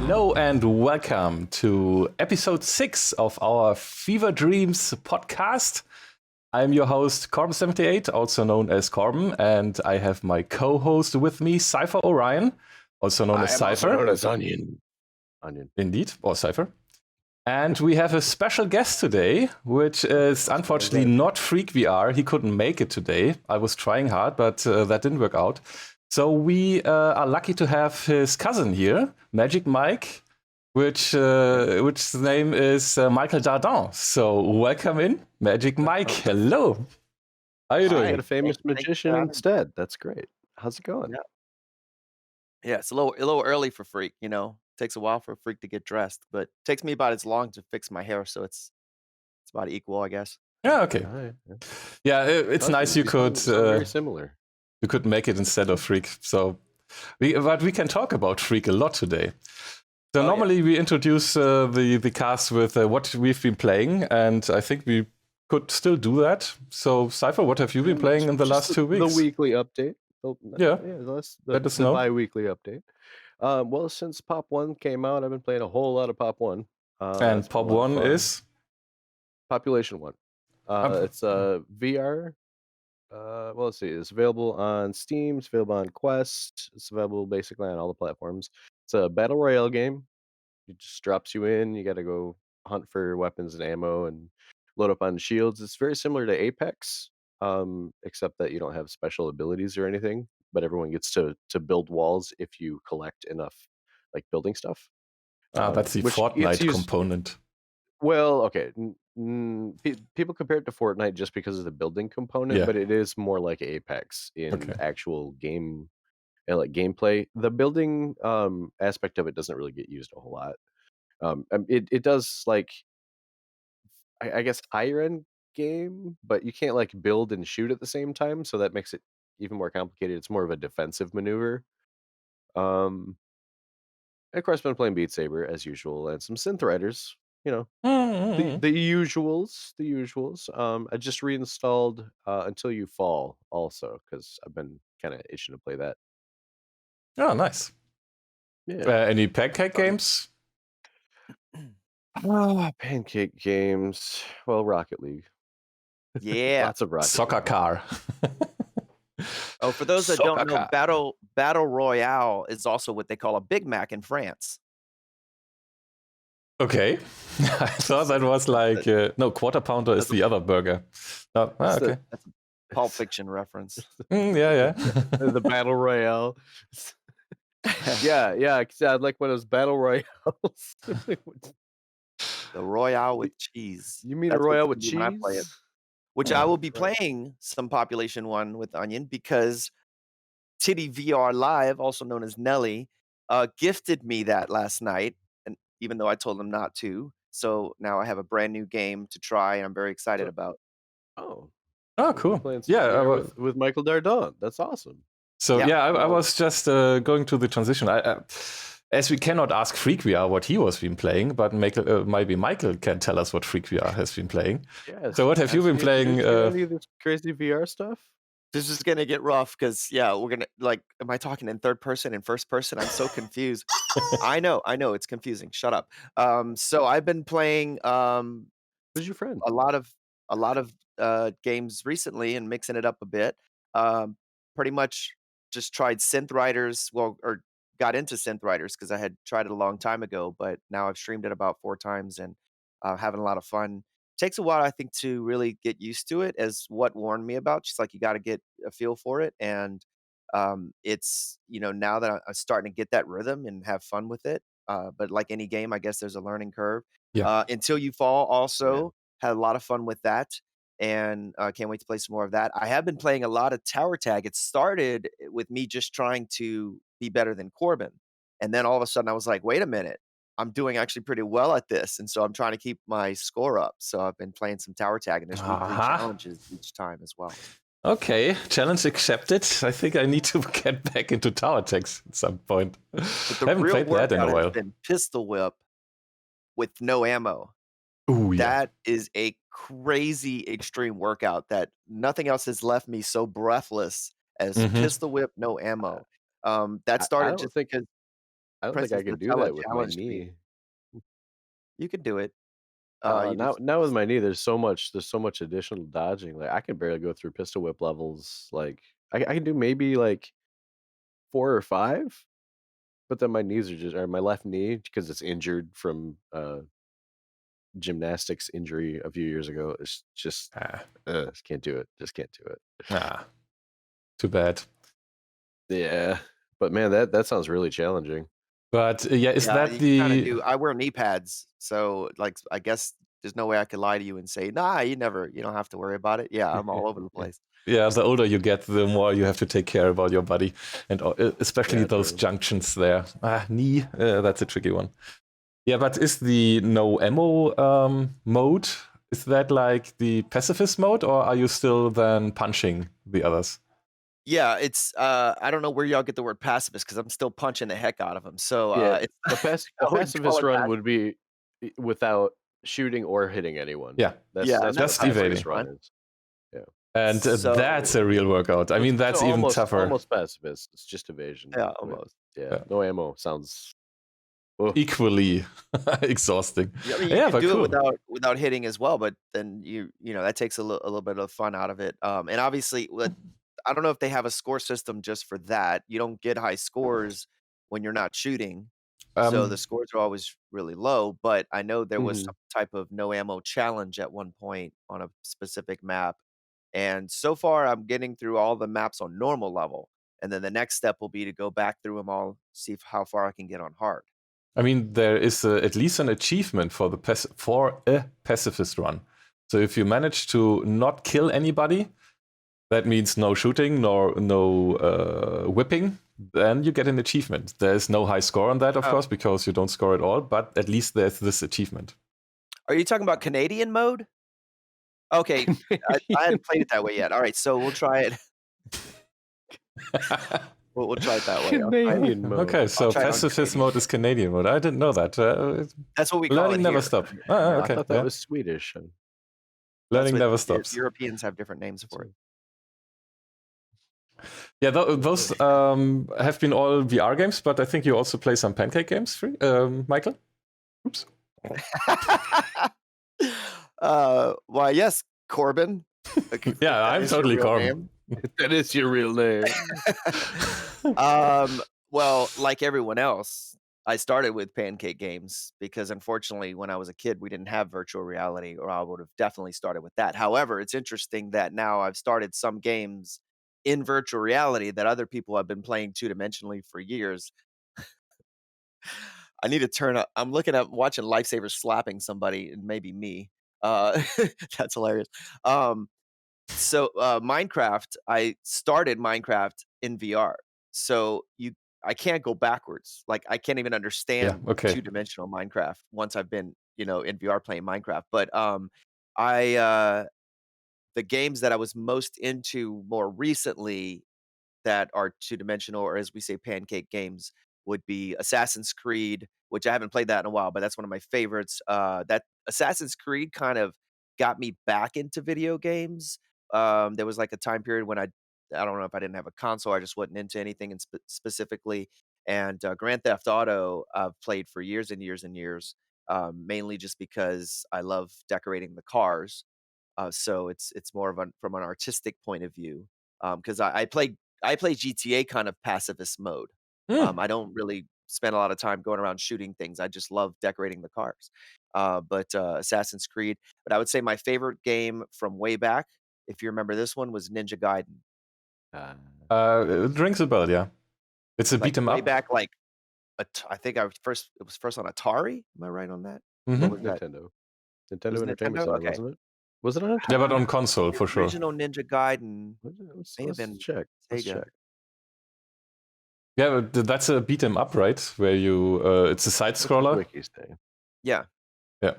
Hello and welcome to episode 6 of our Fever Dreams podcast. I'm your host, Corbin78, also known as Corbin, and I have my co-host with me, XypherOrion, also known as Cypher. Also known as Onion. Indeed, or Cypher. And we have a special guest today, which is unfortunately not FreakVR. He couldn't make it today. I was trying hard, but that didn't work out. So we are lucky to have his cousin here, Magic Mike, which name is Michael Dardon. So welcome in, Magic Mike. Hello. How are you doing? I had a famous magician instead. That's great. How's it going? Yeah, it's a little early for Freak, you know. Takes a while for a Freak to get dressed, but takes me about as long to fix my hair, so it's about equal, I guess. Yeah, okay. Yeah, it's nice you could very similar. You could make it instead of Freak. So but we can talk about Freak a lot today. So normally we introduce the cast with what we've been playing, and I think we could still do that. So Cypher, what have you been playing in the last 2 weeks? The weekly update. Let us know. The bi-weekly update. Well, since Pop 1 came out, I've been playing a whole lot of Pop 1. And Pop 1 is? Population 1. It's VR. Well, let's see. It's available on Steam. It's available on Quest. It's available basically on all the platforms. It's a battle royale game. It just drops you in. You got to go hunt for weapons and ammo and load up on shields. It's very similar to Apex, except that you don't have special abilities or anything. But everyone gets to build walls if you collect enough, like building stuff. That's the Fortnite component. Well, okay. People compare it to Fortnite just because of the building component, but it is more like Apex in actual game and like gameplay. The building aspect of it doesn't really get used a whole lot. It does like I guess higher end game, but you can't like build and shoot at the same time, so that makes it even more complicated. It's more of a defensive maneuver. And of course, I've been playing Beat Saber as usual, and some Synth Riders. You know, the usuals. I just reinstalled Until You Fall also because I've been kind of itching to play that. Oh, nice. Yeah. Any pancake games? Pancake games. Well, Rocket League. Yeah. Lots of Rocket Soccer League. car. Oh, for those that don't know, Battle Royale is also what they call a Big Mac in France. Okay. I thought that was like no, Quarter Pounder is the other burger. Oh, okay. That's a Pulp Fiction reference. Yeah. The Battle Royale. yeah. I'd like one of those Battle Royales. The Royale with cheese. You mean a Royale with cheese? Which I will be playing some Population 1 with Onion because Titty VR Live, also known as Nelly, gifted me that last night, and even though I told him not to. So now I have a brand new game to try, and I'm very excited about. Oh, cool. With Michael Dardon. That's awesome. So I was just going to the transition. As we cannot ask FreakVR what he was been playing, but maybe Michael can tell us what FreakVR has been playing. Yes. So what have you been playing? Any of this crazy VR stuff? This is gonna get rough because we're gonna am I talking in third person and first person? I'm so confused. I know it's confusing. Shut up. So I've been playing Who's your friend? a lot of games recently and mixing it up a bit. Pretty much just tried Synth Riders, or got into Synth Riders because I had tried it a long time ago, but now I've streamed it about 4 times and having a lot of fun. Takes a while, I think, to really get used to it, as what warned me about. She's like, you got to get a feel for it. And it's, now that I'm starting to get that rhythm and have fun with it. But like any game, I guess there's a learning curve. Until You Fall also had a lot of fun with that. And can't wait to play some more of that. I have been playing a lot of Tower Tag. It started with me just trying to be better than Corbin. And then all of a sudden I was like, wait a minute, I'm doing actually pretty well at this. And so I'm trying to keep my score up. So I've been playing some Tower Tag, and there's weekly challenges each time as well. Okay, challenge accepted. I think I need to get back into Tower Tags at some point. But I haven't played that in a while. Been Pistol Whip with no ammo. Ooh, that is a crazy extreme workout that nothing else has left me so breathless as Pistol Whip, no ammo. That started just because I don't think Princess I can do Nutella that with my challenged me. knee. You can do it. You Now, just now with my knee, there's so much additional dodging. Like I can barely go through pistol whip levels. Like I can do maybe like 4 or 5, but then my knees are just, or my left knee, because it's injured from gymnastics injury a few years ago. It's just can't do it. Just can't do it. Too bad. Yeah, but man, that sounds really challenging. But is that you the? kinda do. I wear knee pads, so, like, I guess there's no way I could lie to you and say, "Nah, you don't have to worry about it." Yeah, I'm all over the place. Yeah, the older you get, the more you have to take care about your body, and especially those junctions there. Knee, that's a tricky one. Yeah, but is the no ammo mode, is that like the pacifist mode, or are you still then punching the others? Yeah, it's, I don't know where y'all get the word pacifist, because I'm still punching the heck out of them. So, Yeah, it's the I wouldn't pacifist call it run that. would be without shooting or hitting anyone. Yeah, that's Yeah, what just the evading. pacifist run is. Yeah, And So that's a real workout. I mean, that's so even almost tougher. almost pacifist. It's just evasion. yeah, almost. Yeah, no ammo sounds Equally exhausting. Yeah, I mean, you Yeah, can but do cool. it without hitting as well, but then that takes a little bit of fun out of it. And obviously, I don't know if they have a score system just for that. You don't get high scores when you're not shooting, so the scores are always really low. But I know there was some type of no ammo challenge at one point on a specific map, and so far I'm getting through all the maps on normal level, and then the next step will be to go back through them all, see how far I can get on hard. I mean, there is at least an achievement for a pacifist run. So if you manage to not kill anybody, that means no shooting, no whipping, then you get an achievement. There's no high score on that, of course, because you don't score at all, but at least there's this achievement. Are you talking about Canadian mode? Okay, I hadn't played it that way yet. All right, so we'll try it. We'll try it that way. Canadian mode. Okay, so pacifist mode is Canadian mode. I didn't know that. That's what we call it. Learning never stops. Okay, I thought that was Swedish. Learning never stops. Europeans have different names for it. Yeah, those have been all VR games, but I think you also play some pancake games, Michael? Oops. Why, yes, Corbin. Yeah, I'm totally Corbin. That is your real name. Well, like everyone else, I started with pancake games because unfortunately, when I was a kid, we didn't have virtual reality, or I would have definitely started with that. However, it's interesting that now I've started some games in virtual reality that other people have been playing two-dimensionally for years. I need to turn up. I'm watching Lifesavers slapping somebody, and maybe me. That's hilarious. So Minecraft, I started Minecraft in VR. So I can't go backwards. Like I can't even understand two-dimensional Minecraft once I've been, in VR playing Minecraft. But the games that I was most into more recently that are two-dimensional, or as we say, pancake games, would be Assassin's Creed, which I haven't played that in a while, but that's one of my favorites. That Assassin's Creed kind of got me back into video games. There was like a time period when I don't know if I didn't have a console, I just wasn't into anything specifically. And Grand Theft Auto, I've played for years and years and years, mainly just because I love decorating the cars. So it's more of from an artistic point of view. Because I play GTA kind of pacifist mode. I don't really spend a lot of time going around shooting things. I just love decorating the cars. But Assassin's Creed. But I would say my favorite game from way back, if you remember this one, was Ninja Gaiden. It rings a bell, yeah. It's a beat 'em up. Way back, like I think it was first on Atari. Am I right on that? Nintendo Entertainment Center, okay. wasn't it? Was it on Atari? Yeah, but on console for sure. Original Ninja Gaiden may have been Let's check. Yeah, that's a beat 'em up, right? Where you it's a side scroller. Wiki's thing. Yeah. Yeah.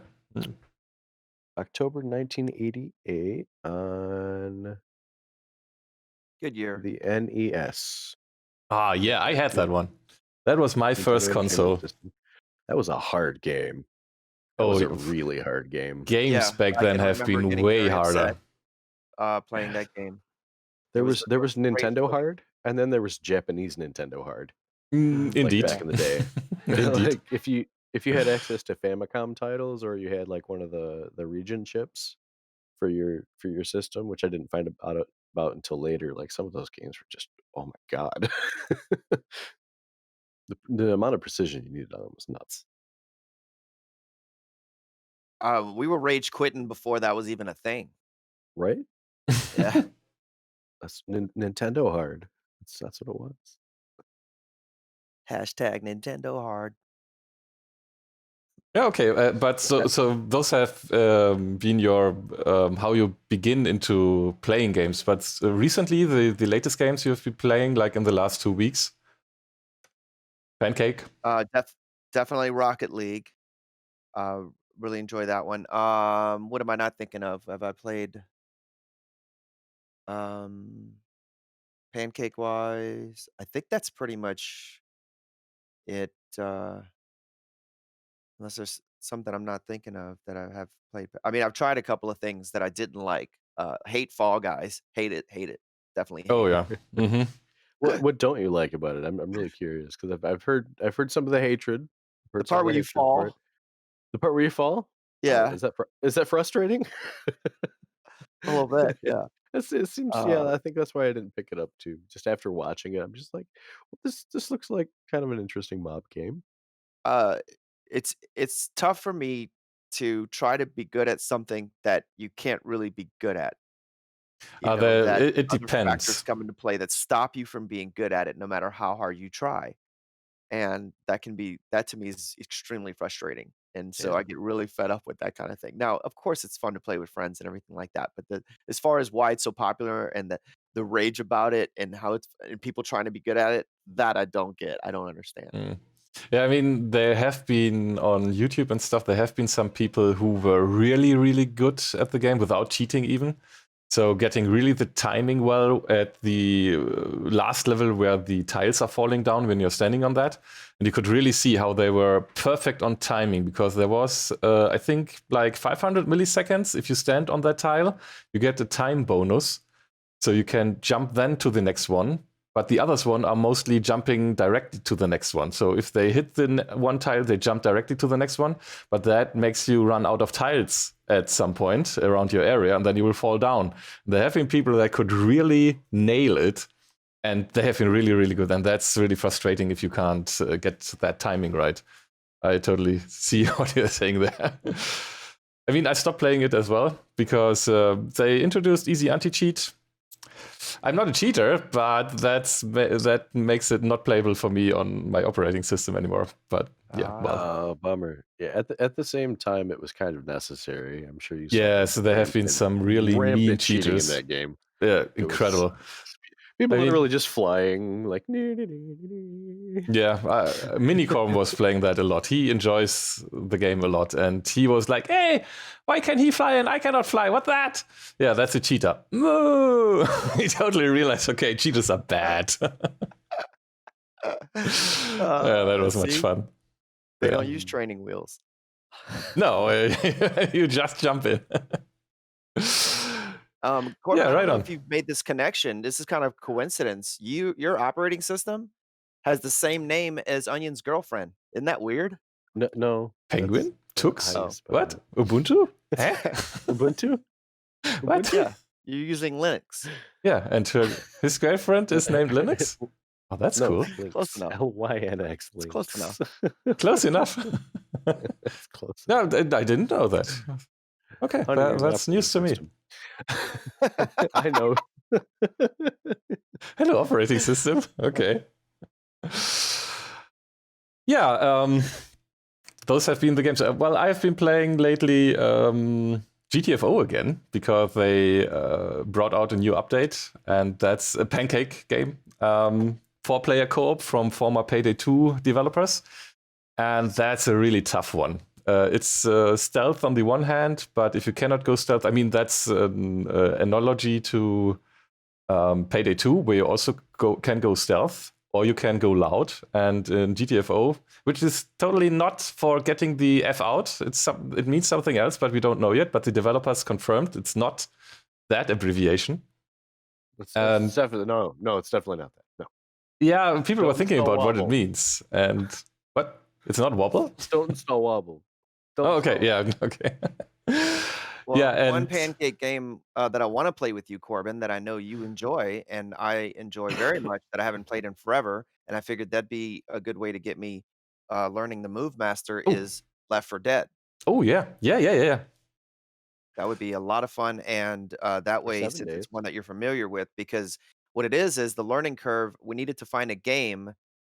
October 1988 on Good year. the NES. Ah, yeah, I had that one. That was my first console. That was a hard game. That was a really hard game. Games back then have been way harder. Playing that game. There was Nintendo hard, and then there was Japanese Nintendo hard. Indeed. Like back in the day. Indeed. Like if you had access to Famicom titles, or you had like one of the region chips for your system, which I didn't find out about until later. Like some of those games were just, oh my god, the amount of precision you needed on them was nuts. We were rage quitting before that was even a thing. Right? Yeah. That's Nintendo hard. That's what it was. Hashtag Nintendo hard. Yeah, okay, but so those have been your how you begin into playing games. But recently, the latest games you've been playing, like in the last 2 weeks, Pancake. Definitely Rocket League. Really enjoy that one. What am I not thinking of? Have I played? Pancake wise, I think that's pretty much it. Unless there's something I'm not thinking of that I have played. I mean, I've tried a couple of things that I didn't like. Hate Fall Guys. Hate it. Definitely hate Oh it. yeah. Mm-hmm. What don't you like about it? I'm really curious, because I've heard some of the hatred. The part where you fall. The part where you fall? Yeah. Oh, is that frustrating? A little bit, yeah. It seems, yeah. I think that's why I didn't pick it up too. Just after watching it, I'm just like, well, this looks like kind of an interesting mob game. It's tough for me to try to be good at something that you can't really be good at. That it other depends. factors come into play that stop you from being good at it, no matter how hard you try. And that to me is extremely frustrating. And so Yeah. I get really fed up with that kind of thing. Now, of course, it's fun to play with friends and everything like that. But as far as why it's so popular and the rage about it and how and people trying to be good at it, that I don't get. I don't understand. Yeah, I mean, there have been on YouTube and stuff, there have been some people who were really, really good at the game without cheating even. So getting really the timing well at the last level where the tiles are falling down when you're standing on that. And you could really see how they were perfect on timing, because there was, I think, like 500 milliseconds. If you stand on that tile, you get a time bonus. So you can jump then to the next one. But the others one are mostly jumping directly to the next one. So if they hit the one tile, they jump directly to the next one. But that makes you run out of tiles at some point around your area, and then you will fall down. There have been people that could really nail it, and they have been really, really good. And that's really frustrating if you can't get that timing right. I totally see what you're saying there. I mean, I stopped playing it as well because they introduced easy anti-cheat. I'm not a cheater, but that makes it not playable for me on my operating system anymore. But yeah, well, bummer. Yeah, at the same time, it was kind of necessary. I'm sure you. Yeah, so there have been some really mean cheaters in that game. Yeah, incredible. People literally just flying like. Yeah, Minicorn was playing that a lot. He enjoys the game a lot, and he was like, "Hey, why can he fly and I cannot fly? What that?" Yeah, that's a cheater. Moo! He totally realized, okay, cheaters are bad. Yeah, that was much fun. They don't use training wheels. No, you just jump in. Corbin, yeah, I right don't know on. if you've made this connection. This is kind of coincidence. Your operating system has the same name as Onion's girlfriend. Isn't that weird? No. Penguin? Tux? What? Ubuntu? Ubuntu? What? Yeah, you're using Linux. Yeah, and his girlfriend is named Linux? Oh, that's cool. Linux. Close enough. LYNX. It's close enough. Close enough. It's close enough. No, I didn't know that. Okay, that's news to me. I know. Hello, operating system. Okay. Yeah, those have been the games. Well, I've been playing lately GTFO again because they brought out a new update, and that's a Pancake game. 4-player co-op from former Payday 2 developers. And that's a really tough one. It's stealth on the one hand, but if you cannot go stealth, I mean, that's an analogy to Payday 2, where you also can go stealth, or you can go loud. And in GTFO, which is totally not for getting the F out, it means something else, but we don't know yet. But the developers confirmed it's not that abbreviation. It's definitely no, it's definitely not that. No. Yeah, people were Don't thinking stall about what it wobble. means. And what? It's not wobble? Don't stall wobble. Don't Oh, okay. stall. Yeah, okay. Well, Yeah, one and pancake game that I want to play with you, Corbin, that I know you enjoy and I enjoy very much that I haven't played in forever, and I figured that'd be a good way to get me learning the Move Master oh, is Left 4 Dead. oh yeah, yeah. That would be a lot of fun, and that For way, 7 since days. it's one that you're familiar with, because what it is the learning curve. We needed to find a game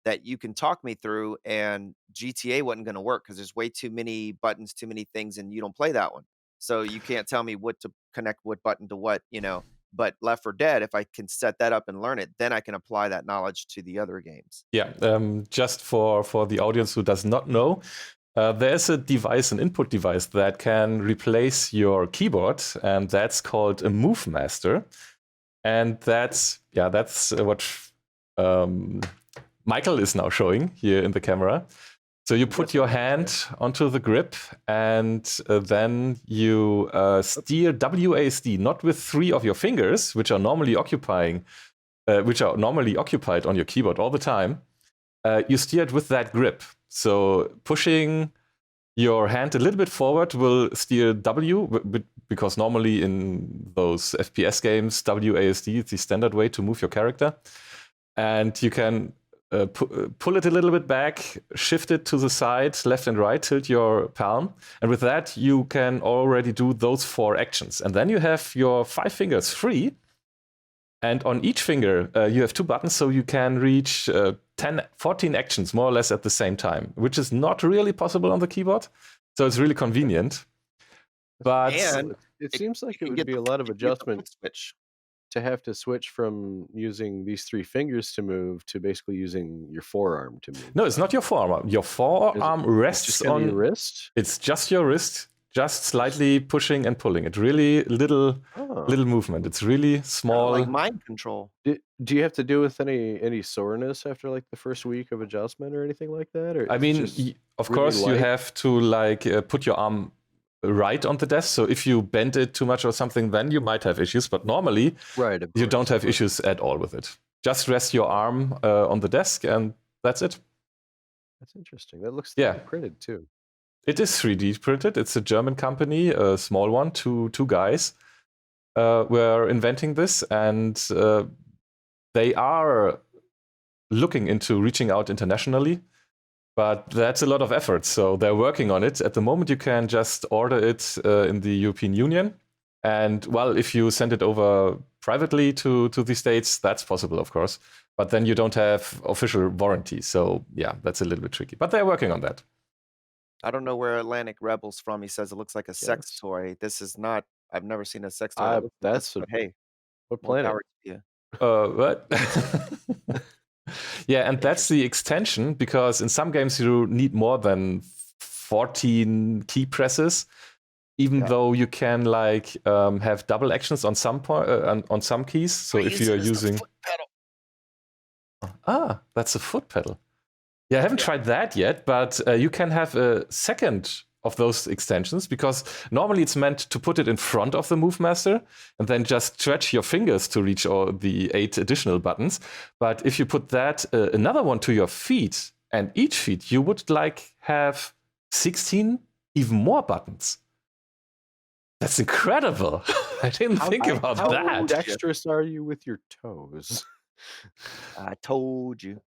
that you can talk me through, and GTA wasn't going to work because there's way too many buttons, too many things, and you don't play that one, so you can't tell me what to connect what button to what, you know. But Left 4 Dead, if I can set that up and learn it, then I can apply that knowledge to the other games. Yeah, just for the audience who does not know, there's a device, an input device that can replace your keyboard, and that's called a Move Master. And that's what Michael is now showing here in the camera. So you put your hand onto the grip, and then you steer WASD, not with 3 of your fingers, which are normally occupied on your keyboard all the time. You steer it with that grip. So pushing your hand a little bit forward will steer W, because normally in those FPS games, WASD is the standard way to move your character. And you can pull it a little bit back, shift it to the side, left and right, tilt your palm. And with that, you can already do those 4 actions. And then you have your 5 fingers free. And on each finger, you have 2 buttons, so you can reach 14 actions, more or less, at the same time, which is not really possible on the keyboard. So it's really convenient. But And it seems like it you would get be the a lot of you get the foot adjustment switch. to have to switch from using these 3 fingers to move to basically using your forearm to move. no, it's not your forearm. Your forearm rests just on your wrist. It's just your wrist, just slightly pushing and pulling. It's really little movement. It's really small. Like mind control. Do you have to do with any soreness after like the first week of adjustment or anything like that? Or I mean, of course, you have to put your arm right on the desk. So if you bend it too much or something, then you might have issues. But normally, you don't have issues at all with it. Just rest your arm on the desk, and that's it. That's interesting. That looks 3D printed too. It is 3D printed. It's a German company, a small one. Two guys were inventing this, and they are looking into reaching out internationally. But that's a lot of effort, so they're working on it. At the moment, you can just order it in the European Union. And, well, if you send it over privately to the States, that's possible, of course. But then you don't have official warranty. So, yeah, that's a little bit tricky. But they're working on that. I don't know where Atlantic Rebel's from. He says it looks like a sex toy. This is not. I've never seen a sex toy. But hey, what planet? Yeah. What? Yeah, and that's the extension, because in some games you need more than 14 key presses, even though you can have double actions on some on some keys. So if you are using that's a foot pedal. Yeah, I haven't tried that yet, but you can have a second of those extensions, because normally it's meant to put it in front of the Move Master and then just stretch your fingers to reach all the 8 additional buttons. But if you put that another one to your feet, and each feet, you would have 16 even more buttons. That's incredible. I didn't think about that. How dexterous are you with your toes? I told you.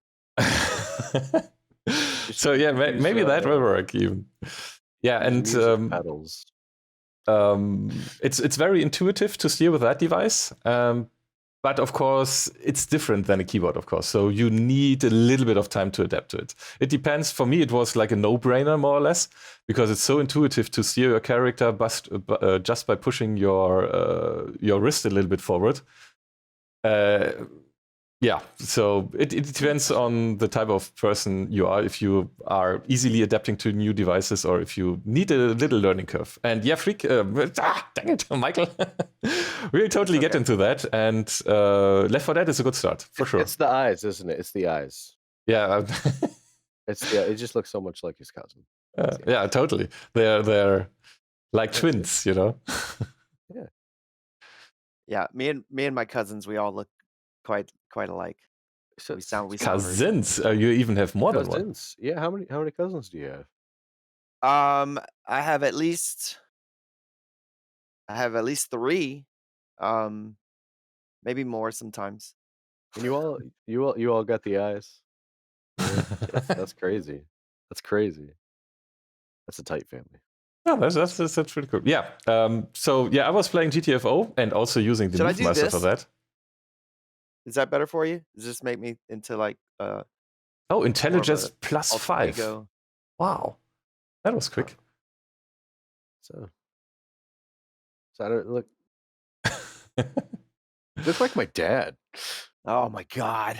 So yeah, maybe that will work even. Yeah, and pedals. It's very intuitive to steer with that device, but of course it's different than a keyboard, of course. So you need a little bit of time to adapt to it. It depends. For me, it was like a no-brainer, more or less, because it's so intuitive to steer your character just by pushing your wrist a little bit forward. Yeah, so it depends on the type of person you are, if you are easily adapting to new devices or if you need a little learning curve. And yeah, dang it, Michael. We'll totally get into that. And Left 4 Dead is a good start, for sure. It's the eyes, isn't it? It's the eyes. Yeah. It just looks so much like his cousin. Yeah, totally. They're like twins, you know? Yeah, me and my cousins, we all look quite alike. We sound cousins. You even have more than one. Cousins. Yeah. How many cousins do you have? I have at least 3. Maybe more sometimes. And you all got the eyes. Yeah, that's crazy. That's crazy. That's a tight family. Yeah, that's pretty cool. Yeah. So yeah, I was playing GTFO and also using the Should I Move do Master for this? that. Is that better for you? Does this make me into like Oh, more of intelligence a plus alter 5. ego? Wow, that was quick. So I don't look like my dad. Oh my God.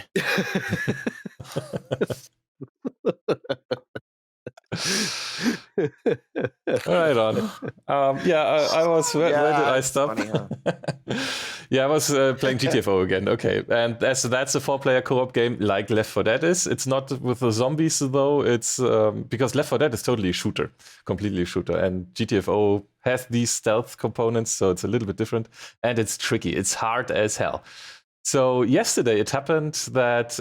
Right on. Yeah, I was. Where did I it's stop? funny, huh? Yeah, I was playing GTFO again. Okay, and that's a 4-player co-op game like Left 4 Dead is. It's not with the zombies though. It's because Left 4 Dead is totally a shooter, completely a shooter, and GTFO has these stealth components, so it's a little bit different, and it's tricky. It's hard as hell. So yesterday it happened that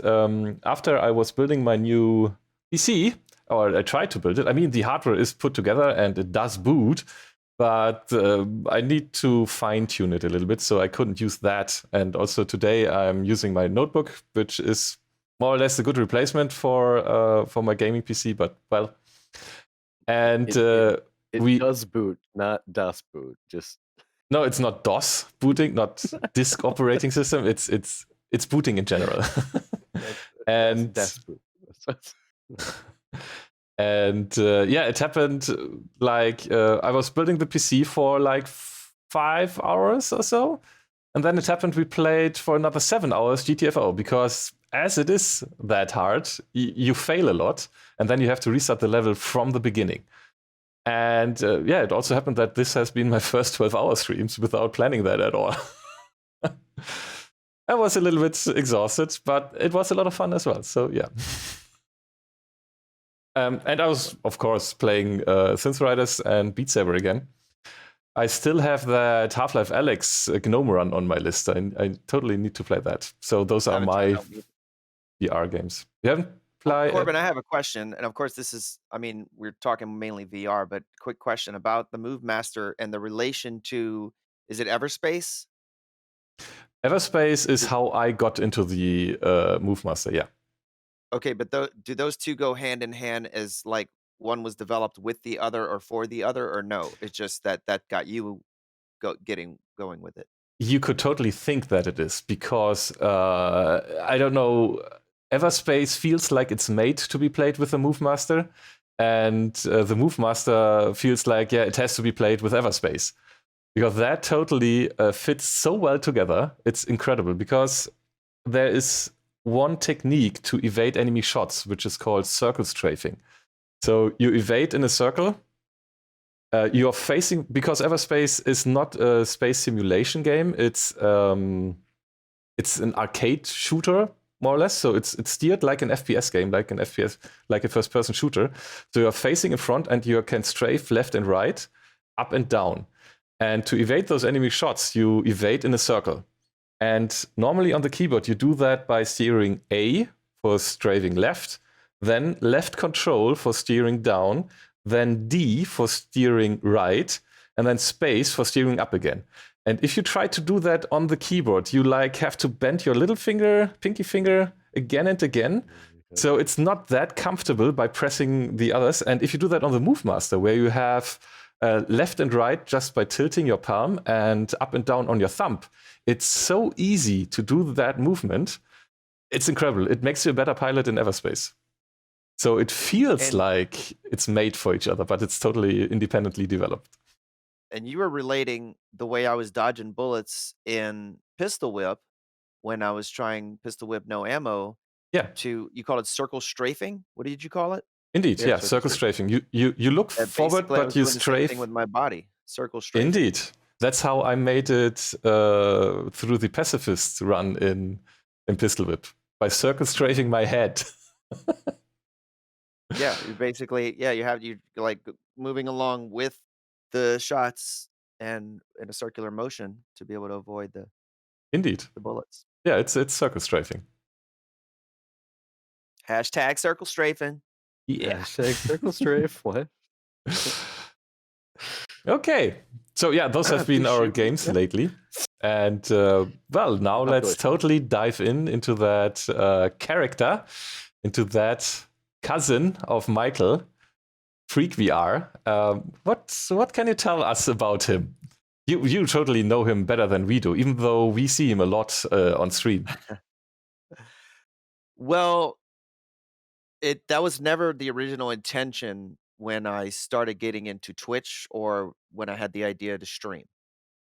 after I was building my new PC, or I tried to build it. I mean, the hardware is put together and it does boot, but I need to fine tune it a little bit, so I couldn't use that. And also today I'm using my notebook, which is more or less a good replacement for my gaming PC. But well, and it does boot, not DOS boot. Just no, it's not DOS booting, not disk operating system. It's booting in general. And DOS boot. And yeah, it happened like I was building the PC for like 5 hours or so. And then it happened we played for another 7 hours GTFO because as it is that hard, you fail a lot. And then you have to restart the level from the beginning. And yeah, it also happened that this has been my first 12-hour streams without planning that at all. I was a little bit exhausted, but it was a lot of fun as well. So yeah. And I was, of course, playing Synth Riders and Beat Saber again. I still have that Half-Life Alyx GNOME run on my list. I totally need to play that. So those are my VR games. You haven't played? Corbin, I have a question. And of course, this is, I mean, we're talking mainly VR, but quick question about the Move Master and the relation to, is it Everspace? Everspace is how I got into the Move Master, yeah. Okay, but do those two go hand in hand as like one was developed with the other or for the other, or no? It's just that got you going with it. You could totally think that it is because I don't know. Everspace feels like it's made to be played with the Move Master, and the Move Master feels like it has to be played with Everspace because that totally fits so well together. It's incredible because there is one technique to evade enemy shots, which is called circle strafing. So you evade in a circle. You're facing, because Everspace is not a space simulation game. It's an arcade shooter, more or less. So it's steered like an FPS game, like a first-person shooter. So you're facing in front, and you can strafe left and right, up and down. And to evade those enemy shots, you evade in a circle. And normally on the keyboard, you do that by steering A for strafing left, then left control for steering down, then D for steering right, and then space for steering up again. And if you try to do that on the keyboard, you like have to bend your little finger, pinky finger, again and again. So it's not that comfortable by pressing the others. And if you do that on the Move Master, where you have left and right just by tilting your palm and up and down on your thumb, it's so easy to do that movement. It's incredible. It makes you a better pilot in Everspace. So it feels like it's made for each other, but it's totally independently developed. And you were relating the way I was dodging bullets in Pistol Whip when I was trying Pistol Whip no ammo. Yeah. You call it circle strafing? What did you call it? Indeed, yeah, circle strafing. You look forward, but you strafe. With my body, circle strafing. Indeed. That's how I made it through the pacifist run in Pistol Whip, by circle strafing my head. Yeah, you basically, you like moving along with the shots and in a circular motion to be able to avoid the Indeed the bullets. Yeah, it's circle strafing. Hashtag circle strafing. Yeah. Hashtag circle strafe. What? Okay. So yeah, those have been our games lately. And well, now let's totally dive into that character, into that cousin of Michael, FreakVR. What can you tell us about him? You totally know him better than we do, even though we see him a lot on stream. Well, that was never the original intention when I started getting into Twitch or when I had the idea to stream.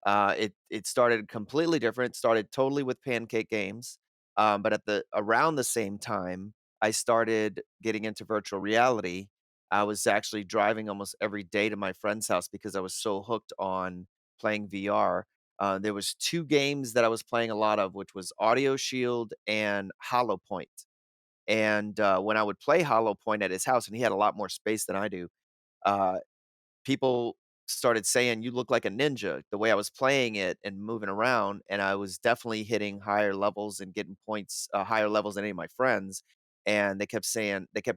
It started completely different. Started totally with Pancake Games, but around the same time, I started getting into virtual reality. I was actually driving almost every day to my friend's house because I was so hooked on playing VR. There was 2 games that I was playing a lot of, which was Audio Shield and Hollow Point. And when I would play Hollow Point at his house, and he had a lot more space than I do, uh, people started saying, "You look like a ninja," the way I was playing it and moving around, and I was definitely hitting higher levels and getting points, higher levels than any of my friends, and they kept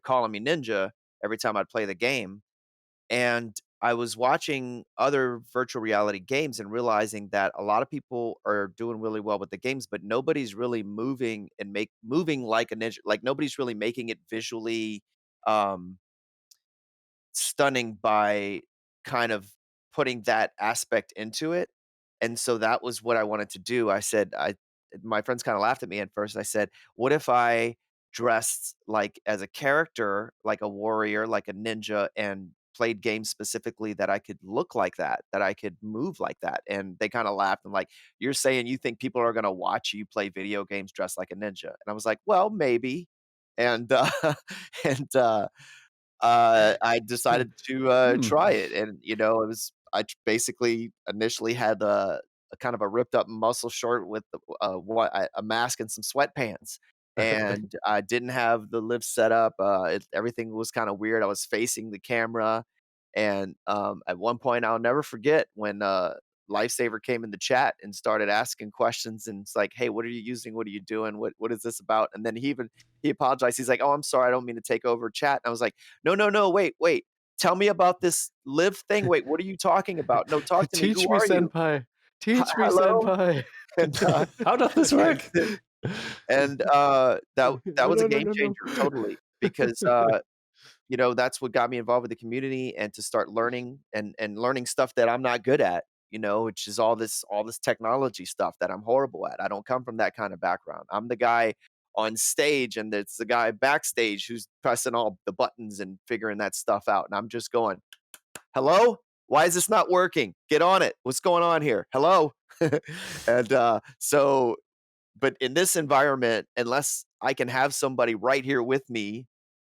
calling me ninja every time I'd play the game, and I was watching other virtual reality games and realizing that a lot of people are doing really well with the games, but nobody's really moving like a ninja, like, nobody's really making it visually, um stunning by kind of putting that aspect into it, and so that was what I wanted to do. My friends kinda laughed at me at first. I said, "What if I dressed, like, as a character, like a warrior, like a ninja, and played games specifically that I could look like that I could move like that?" And they kinda laughed and like, "You're saying you think people are gonna watch you play video games dressed like a ninja?" And I was like, "Well, maybe." And, and, I decided to try it, and it was basically initially had a kind of a ripped up muscle shirt with a mask and some sweatpants, and I didn't have the lift set up. Everything was kind of weird. I was facing the camera, and at one point I'll never forget when Lifesaver came in the chat and started asking questions, and it's like, "Hey, what are you using? What are you doing? What is this about?" And then he apologized. He's like, "Oh, I'm sorry. I don't mean to take over chat." And I was like, "No, no, no. Wait. Tell me about this live thing. Wait, what are you talking about? No, talk to me. Teach Who me, are you? senpai. Teach me, Hello?" senpai. And How does this work? that was a game No. changer totally because that's what got me involved with the community and to start learning and learning stuff that I'm not good at, which is all this technology stuff that I'm horrible at. I don't come from that kind of background. I'm the guy on stage and it's the guy backstage who's pressing all the buttons and figuring that stuff out. And I'm just going, "Hello? Why is this not working? Get on it. What's going on here? Hello?" And but in this environment, unless I can have somebody right here with me,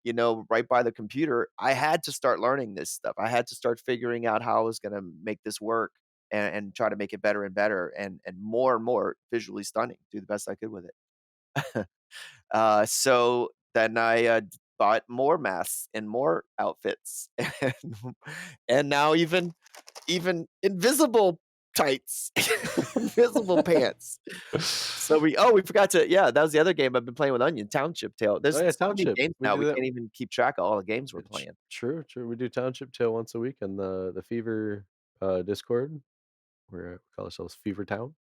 right by the computer, I had to start learning this stuff. I had to start figuring out how I was gonna make this work and try to make it better and better and more visually stunning, do the best I could with it. So then I bought more masks and more outfits and now even invisible tights, invisible pants. So we forgot to that was the other game I've been playing with Onion, Township Tale. There's Oh yeah, so many Township. games We now, do we that. can't even keep track of all the games we're playing. True. We do Township Tale once a week on the FeVR Discord, where we call ourselves FeVR Town.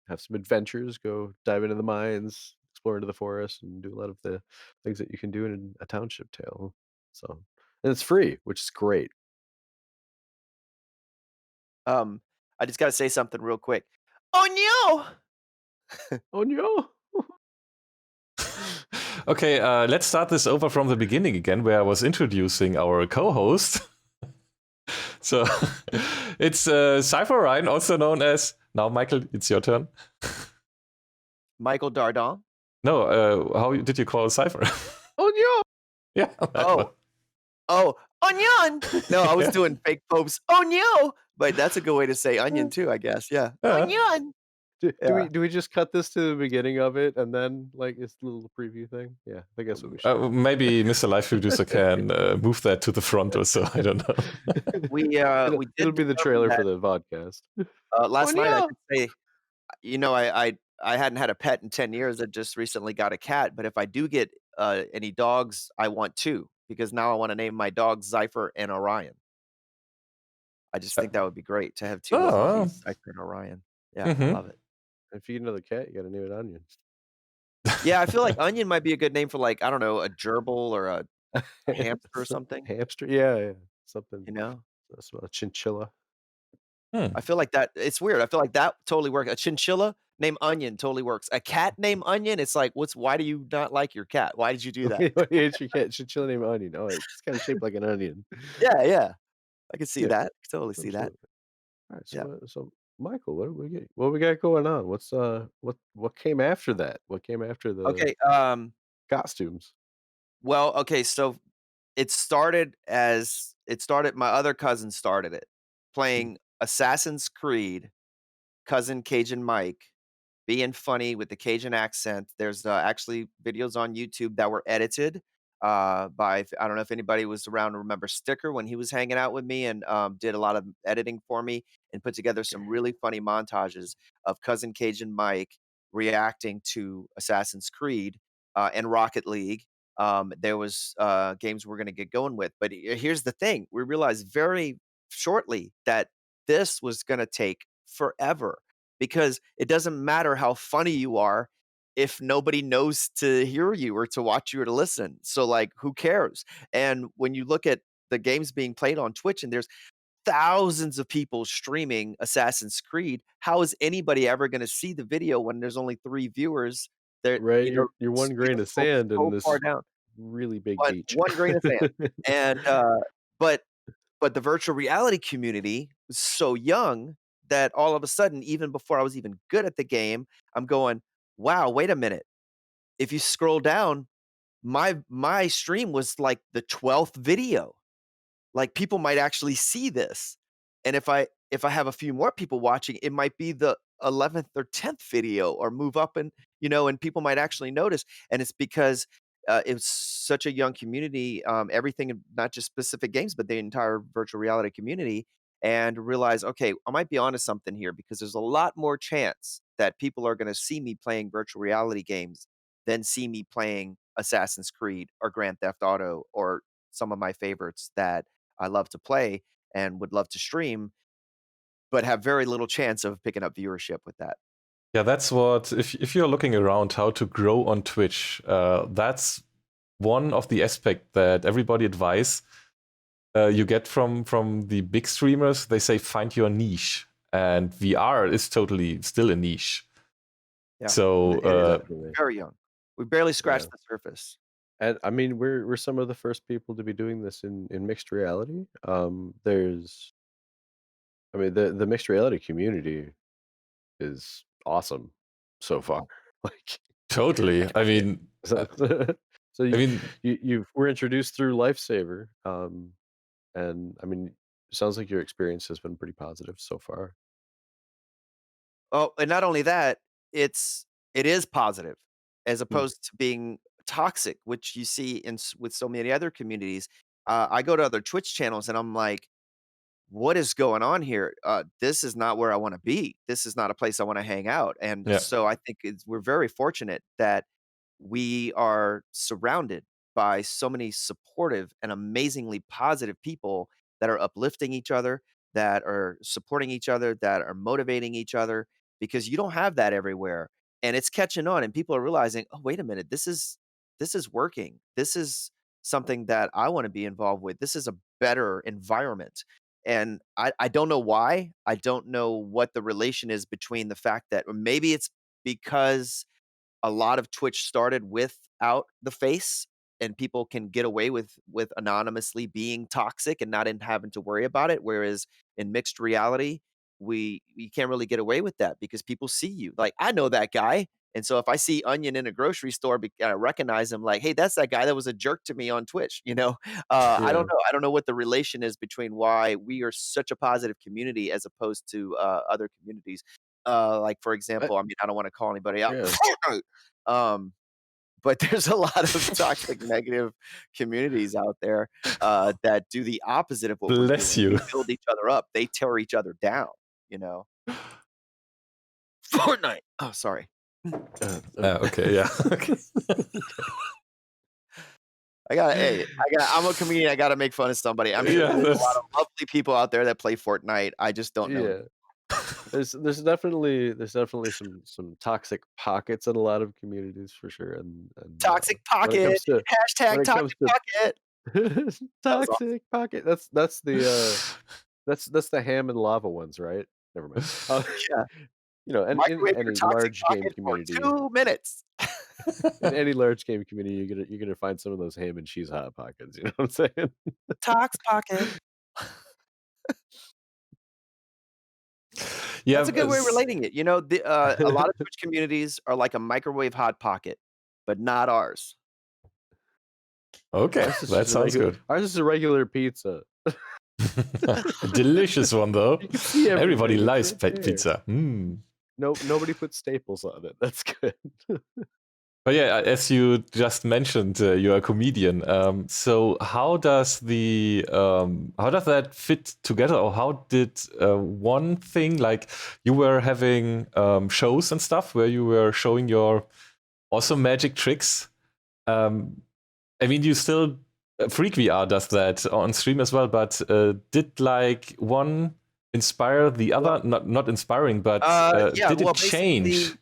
Have some adventures, go dive into the mines, explore into the forest, and do a lot of the things that you can do in a Township Tale. So, and it's free, which is great. I just gotta say something real quick. Oh no! Oh no! Okay, let's start this over from the beginning again, where I was introducing our co-host. So it's XypherOrion, also known as. Now, Michael, it's your turn. Michael Dardon. No, how did you call Cypher? Oh Yeah. Onion! No, I was doing fake popes. Oh no! But that's a good way to say onion too, I guess. Yeah. Onion! Do we just cut this to the beginning of it and then like it's a little preview thing? Yeah, I guess what we should. Maybe Mr. Live Producer can move that to the front or so. I don't know. It'll be the trailer for the podcast. Last night I could say, I hadn't had a pet in 10 years. I just recently got a cat, but if I do get any dogs, I want 2 because now I want to name my dogs Xypher and Orion. I just think that would be great to have 2 little Oh. puppies, Xypher and Orion. Yeah, I love it. If you get another cat, you got to name it Onion. Yeah, I feel like Onion might be a good name for, like, I don't know, a gerbil or a hamster or something. Hamster, yeah, something. You know? That's a chinchilla. I feel like that it's weird. I feel like that totally works. A chinchilla named Onion totally works. A cat named Onion, it's like, why do you not like your cat? Why did you do that? Why hate your cat? Chinchilla named Onion. Oh, it's kind of shaped like an onion. Yeah. I can see Yeah, that. I can totally see that. absolutely. All right, Yeah. so Michael, what we got going on? What's what came after that? What came after the Okay, costumes? well, okay, so my other cousin started it, Mm. playing Assassin's Creed, cousin Cajun Mike, being funny with the Cajun accent. There's, actually videos on YouTube that were edited, by I don't know if anybody was around to remember Sticker when he was hanging out with me and, did a lot of editing for me and put together some really funny montages of cousin Cajun Mike reacting to Assassin's Creed, and Rocket League. There was, games we're gonna get going with, but here's the thing, we realized very shortly that this was gonna take forever because it doesn't matter how funny you are if nobody knows to hear you or to watch you or to listen. So, like, who cares? And when you look at the games being played on Twitch and there's thousands of people streaming Assassin's Creed, how is anybody ever gonna see the video when there's only 3 viewers that, Right, you're one you grain know, of sand in so far this down? really big One beach. one grain of sand. And, but but the virtual reality community was so young that all of a sudden, even before I was even good at the game, I'm going, "Wow, wait a minute." If you scroll down, my stream was like the 12th video. Like, people might actually see this, and if I have a few more people watching, it might be the 11th or 10th video or move up and, and people might actually notice, and it's because, it's such a young community, everything not just specific games, but the entire virtual reality community, and realize, "Okay, I might be onto something here," because there's a lot more chance that people are gonna see me playing virtual reality games than see me playing Assassin's Creed or Grand Theft Auto or some of my favorites that I love to play and would love to stream, but have very little chance of picking up viewership with that. Yeah, that's what, if you're looking around how to grow on Twitch, that's one of the aspects that everybody advise you get from the big streamers. They say find your niche, and VR is totally still a niche. Yeah. So Very young. We barely scratched the surface. And I mean, we're some of the first people to be doing this in mixed reality. I mean, the mixed reality community is awesome so far. Like, totally. I mean, so, so you were introduced through Lifesaver, and I mean, sounds like your experience has been pretty positive so far. Oh, and not only that, it is positive as Mm. opposed to being toxic, which you see with so many other communities. I go to other Twitch channels and I'm like, what is going on here? This is not where I want to be. This is not a place I want to hang out. And yeah. so I think we're very fortunate that we are surrounded by so many supportive and amazingly positive people that are uplifting each other, that are supporting each other, that are motivating each other, because you don't have that everywhere. And it's catching on, and people are realizing, oh, wait a minute, this is working. This is something that I want to be involved with. This is a better environment. And I don't know why. I don't know what the relation is between the fact that, or maybe it's because a lot of Twitch started without the face, and people can get away with anonymously being toxic and not in having to worry about it. Whereas in mixed reality, you can't really get away with that because people see you. Like, I know that guy. And so if I see Onion in a grocery store, I recognize him like, hey, that's that guy that was a jerk to me on Twitch. I don't Yeah. know. I don't know what the relation is between why we are such a positive community as opposed to other communities. Like, for example, I mean, I don't want to call anybody out. Yeah. Um, but there's a lot of toxic negative communities out there, that do the opposite of what we're doing. Bless you. We build each other up, they tear each other down, Fortnite! Oh, sorry. Okay, yeah. Okay. I'm a comedian. I gotta make fun of somebody. I'm sure there's a lot of lovely people out there that play Fortnite. I just don't know. Yeah. There's definitely some toxic pockets in a lot of communities for sure, and Toxic when it pocket. comes to when Hashtag it comes toxic to pocket. That was awesome. toxic pocket, that's the ham and lava ones, right? Never mind. Yeah. You know, and in Microwave your any toxic large game pocket for community, 2 minutes. in any large game community, you're gonna find some of those ham and cheese hot pockets. You know what I'm saying? Tox pocket. Yeah, That's a good way of relating it. You know, a lot of Twitch communities are like a microwave hot pocket, but not ours. okay, that sounds good. Ours is a regular pizza. A delicious one, though. You can see Everybody everything. likes It's right there. pizza. Mm. Nobody puts staples on it. That's good. But yeah, as you just mentioned, you're a comedian. So how does that fit together, or how did one thing, like you were having shows and stuff where you were showing your awesome magic tricks? I mean, you still FreakVR does that on stream as well, but did like one inspire the other? Not inspiring, but did it change?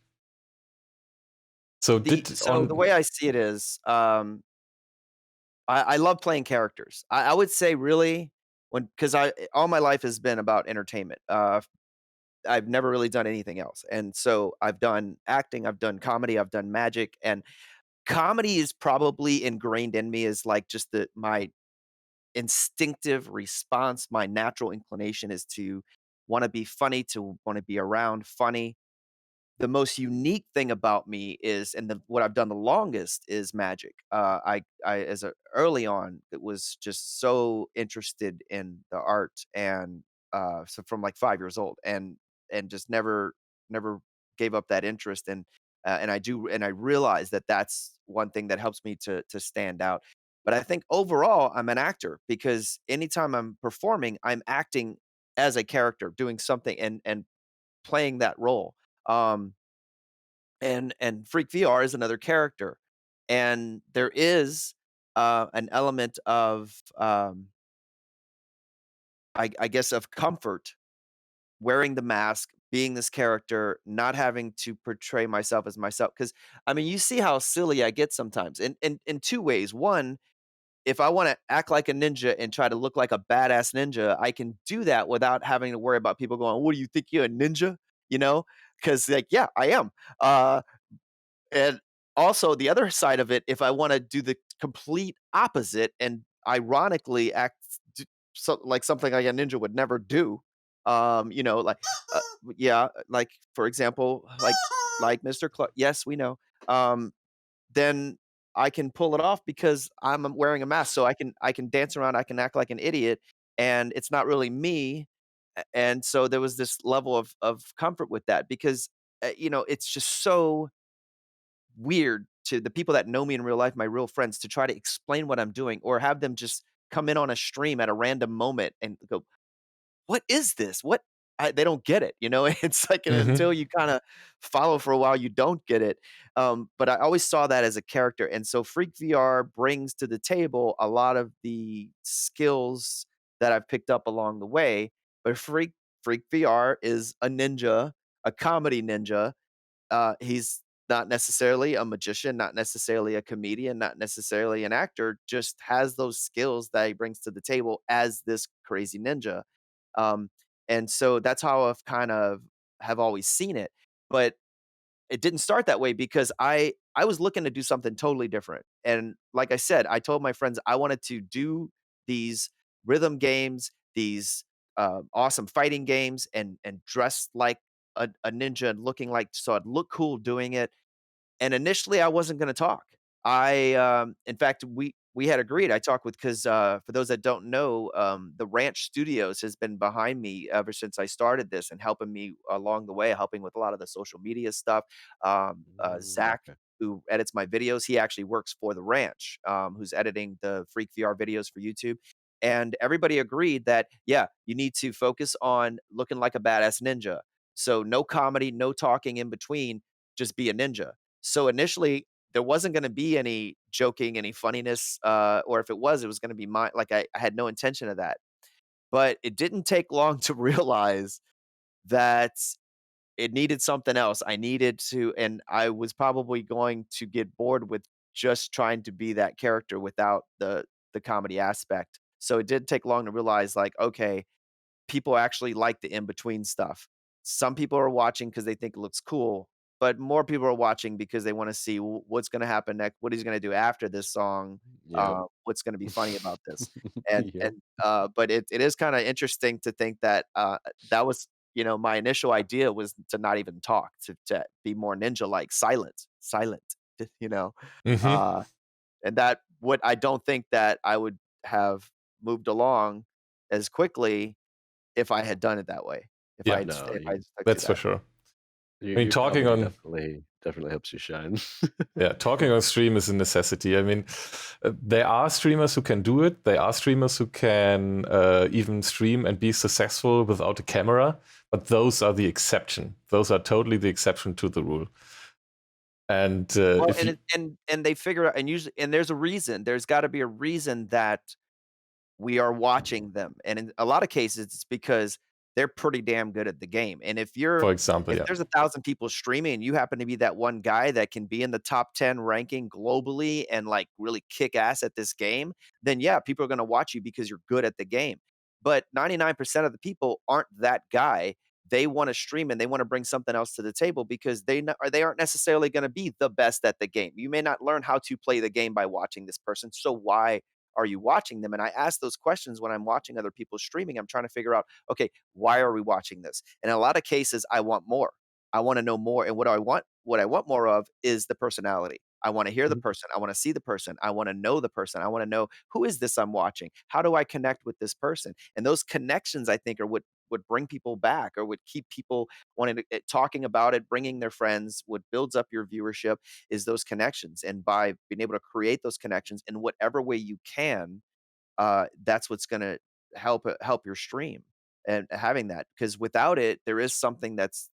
So the way I see it is, I love playing characters. I would say really because all my life has been about entertainment. I've never really done anything else, and so I've done acting, I've done comedy, I've done magic, and comedy is probably ingrained in me as like just my instinctive response. My natural inclination is to want to be funny, to want to be around funny. The most unique thing about me is, and what I've done the longest is magic. Early on, it was just so interested in the art, and so from like 5 years old, and just never gave up that interest, and I realize that that's one thing that helps me to stand out. But I think overall, I'm an actor because anytime I'm performing, I'm acting as a character, doing something and playing that role. Um, and FreakVR is another character, and there is an element of I guess of comfort wearing the mask, being this character, not having to portray myself as myself. Because I mean, you see how silly I get sometimes, in two ways. One, if I want to act like a ninja and try to look like a badass ninja, I can do that without having to worry about people going, "What do you think you're a ninja?" You know, because like, yeah, I am. And also the other side of it, if I wanna do the complete opposite and ironically act like something like a ninja would never do, like, uh, yeah, like, for example, like Mr. yes, we know, then I can pull it off because I'm wearing a mask, so I can dance around, I can act like an idiot, and it's not really me, and so there was this level of comfort with that because, it's just so weird to the people that know me in real life, my real friends, to try to explain what I'm doing or have them just come in on a stream at a random moment and go, "What is this? What?" They don't get it, you know? It's like and Mhm. until you kinda follow for a while, you don't get it. But I always saw that as a character, and so FreakVR brings to the table a lot of the skills that I've picked up along the way, but FreakVR is a ninja, a comedy ninja. He's not necessarily a magician, not necessarily a comedian, not necessarily an actor, just has those skills that he brings to the table as this crazy ninja. Um, and so that's how I've kind of have always seen it. But it didn't start that way because I was looking to do something totally different. And like I said, I told my friends I wanted to do these rhythm games, these awesome fighting games, and dress like a ninja and looking like so I'd look cool doing it. And initially, I wasn't gonna talk. In fact, we had agreed. I talked with because for those that don't know, the Ranch Studios has been behind me ever since I started this and helping me along the way, helping with a lot of the social media stuff. Zach, Okay. who edits my videos, he actually works for the Ranch, who's editing the Freak VR videos for YouTube. And everybody agreed that, yeah, you need to focus on looking like a badass ninja. So no comedy, no talking in between, just be a ninja. So initially, there wasn't gonna be any joking, any funniness, or if it was gonna be I had no intention of that. But it didn't take long to realize that it needed something else. I needed to and I was probably going to get bored with just trying to be that character without the comedy aspect. So it didn't take long to realize, like, okay, people actually like the in-between stuff. Some people are watching because they think it looks cool, but more people are watching because they wanna see what's gonna happen next, what he's gonna do after this song, Yep. what's gonna be funny about this. And Yep. and, but it is kinda interesting to think that, that was my initial idea was to not even talk, to be more ninja-like, silent, you know? Hmm. Uh, and that what I don't think that I would have moved along as quickly if I had done it that way, Yeah, No, if I had stuck to that's for that. sure. your I mean, your talking comedy on definitely helps you shine. yeah, talking on stream is a necessity. I mean, there are streamers who can do it. There are streamers who can even stream and be successful without a camera, but those are the exception. Those are totally the exception to the rule. And Well, if you, and they figure out, and usually, and there's a reason. There's got to be a reason that we are watching them, and in a lot of cases, it's because they're pretty damn good at the game. And for example, if yeah, there's 1,000 people streaming, and you happen to be that one guy that can be in the top 10 ranking globally and like really kick ass at this game, then yeah, people are going to watch you because you're good at the game. But 99% of the people aren't that guy. They want to stream and they want to bring something else to the table because they aren't necessarily going to be the best at the game. You may not learn how to play the game by watching this person. So why are you watching them? And I ask those questions when I'm watching other people streaming. I'm trying to figure out, okay, why are we watching this? And in a lot of cases, I want more. I want to know more. And what I want? What I want more of is the personality. I want to hear the Mhm. person. I want to see the person. I want to know the person. I want to know, who is this I'm watching? How do I connect with this person? And those connections, I think, are what would bring people back, or would keep people wanting to talking about it, bringing their friends. What builds up your viewership is those connections. And by being able to create those connections in whatever way you can, that's what's going to help your stream. And having that, because without it, there is something that's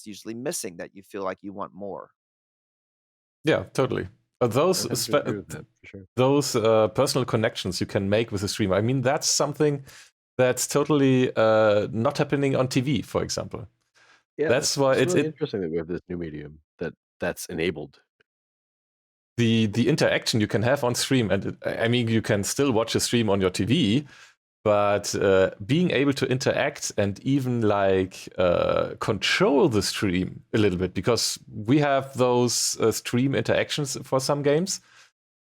usually missing, that you feel like you want more. yeah, totally. I have to agree with that for sure. Those personal connections you can make with a streamer. I mean, that's something that's totally not happening on TV, for example. Yeah, That's why it's really interesting that we have this new medium that's enabled. the interaction you can have on stream, and I mean, you can still watch a stream on your TV, but being able to interact and even like control the stream a little bit, because we have those stream interactions for some games.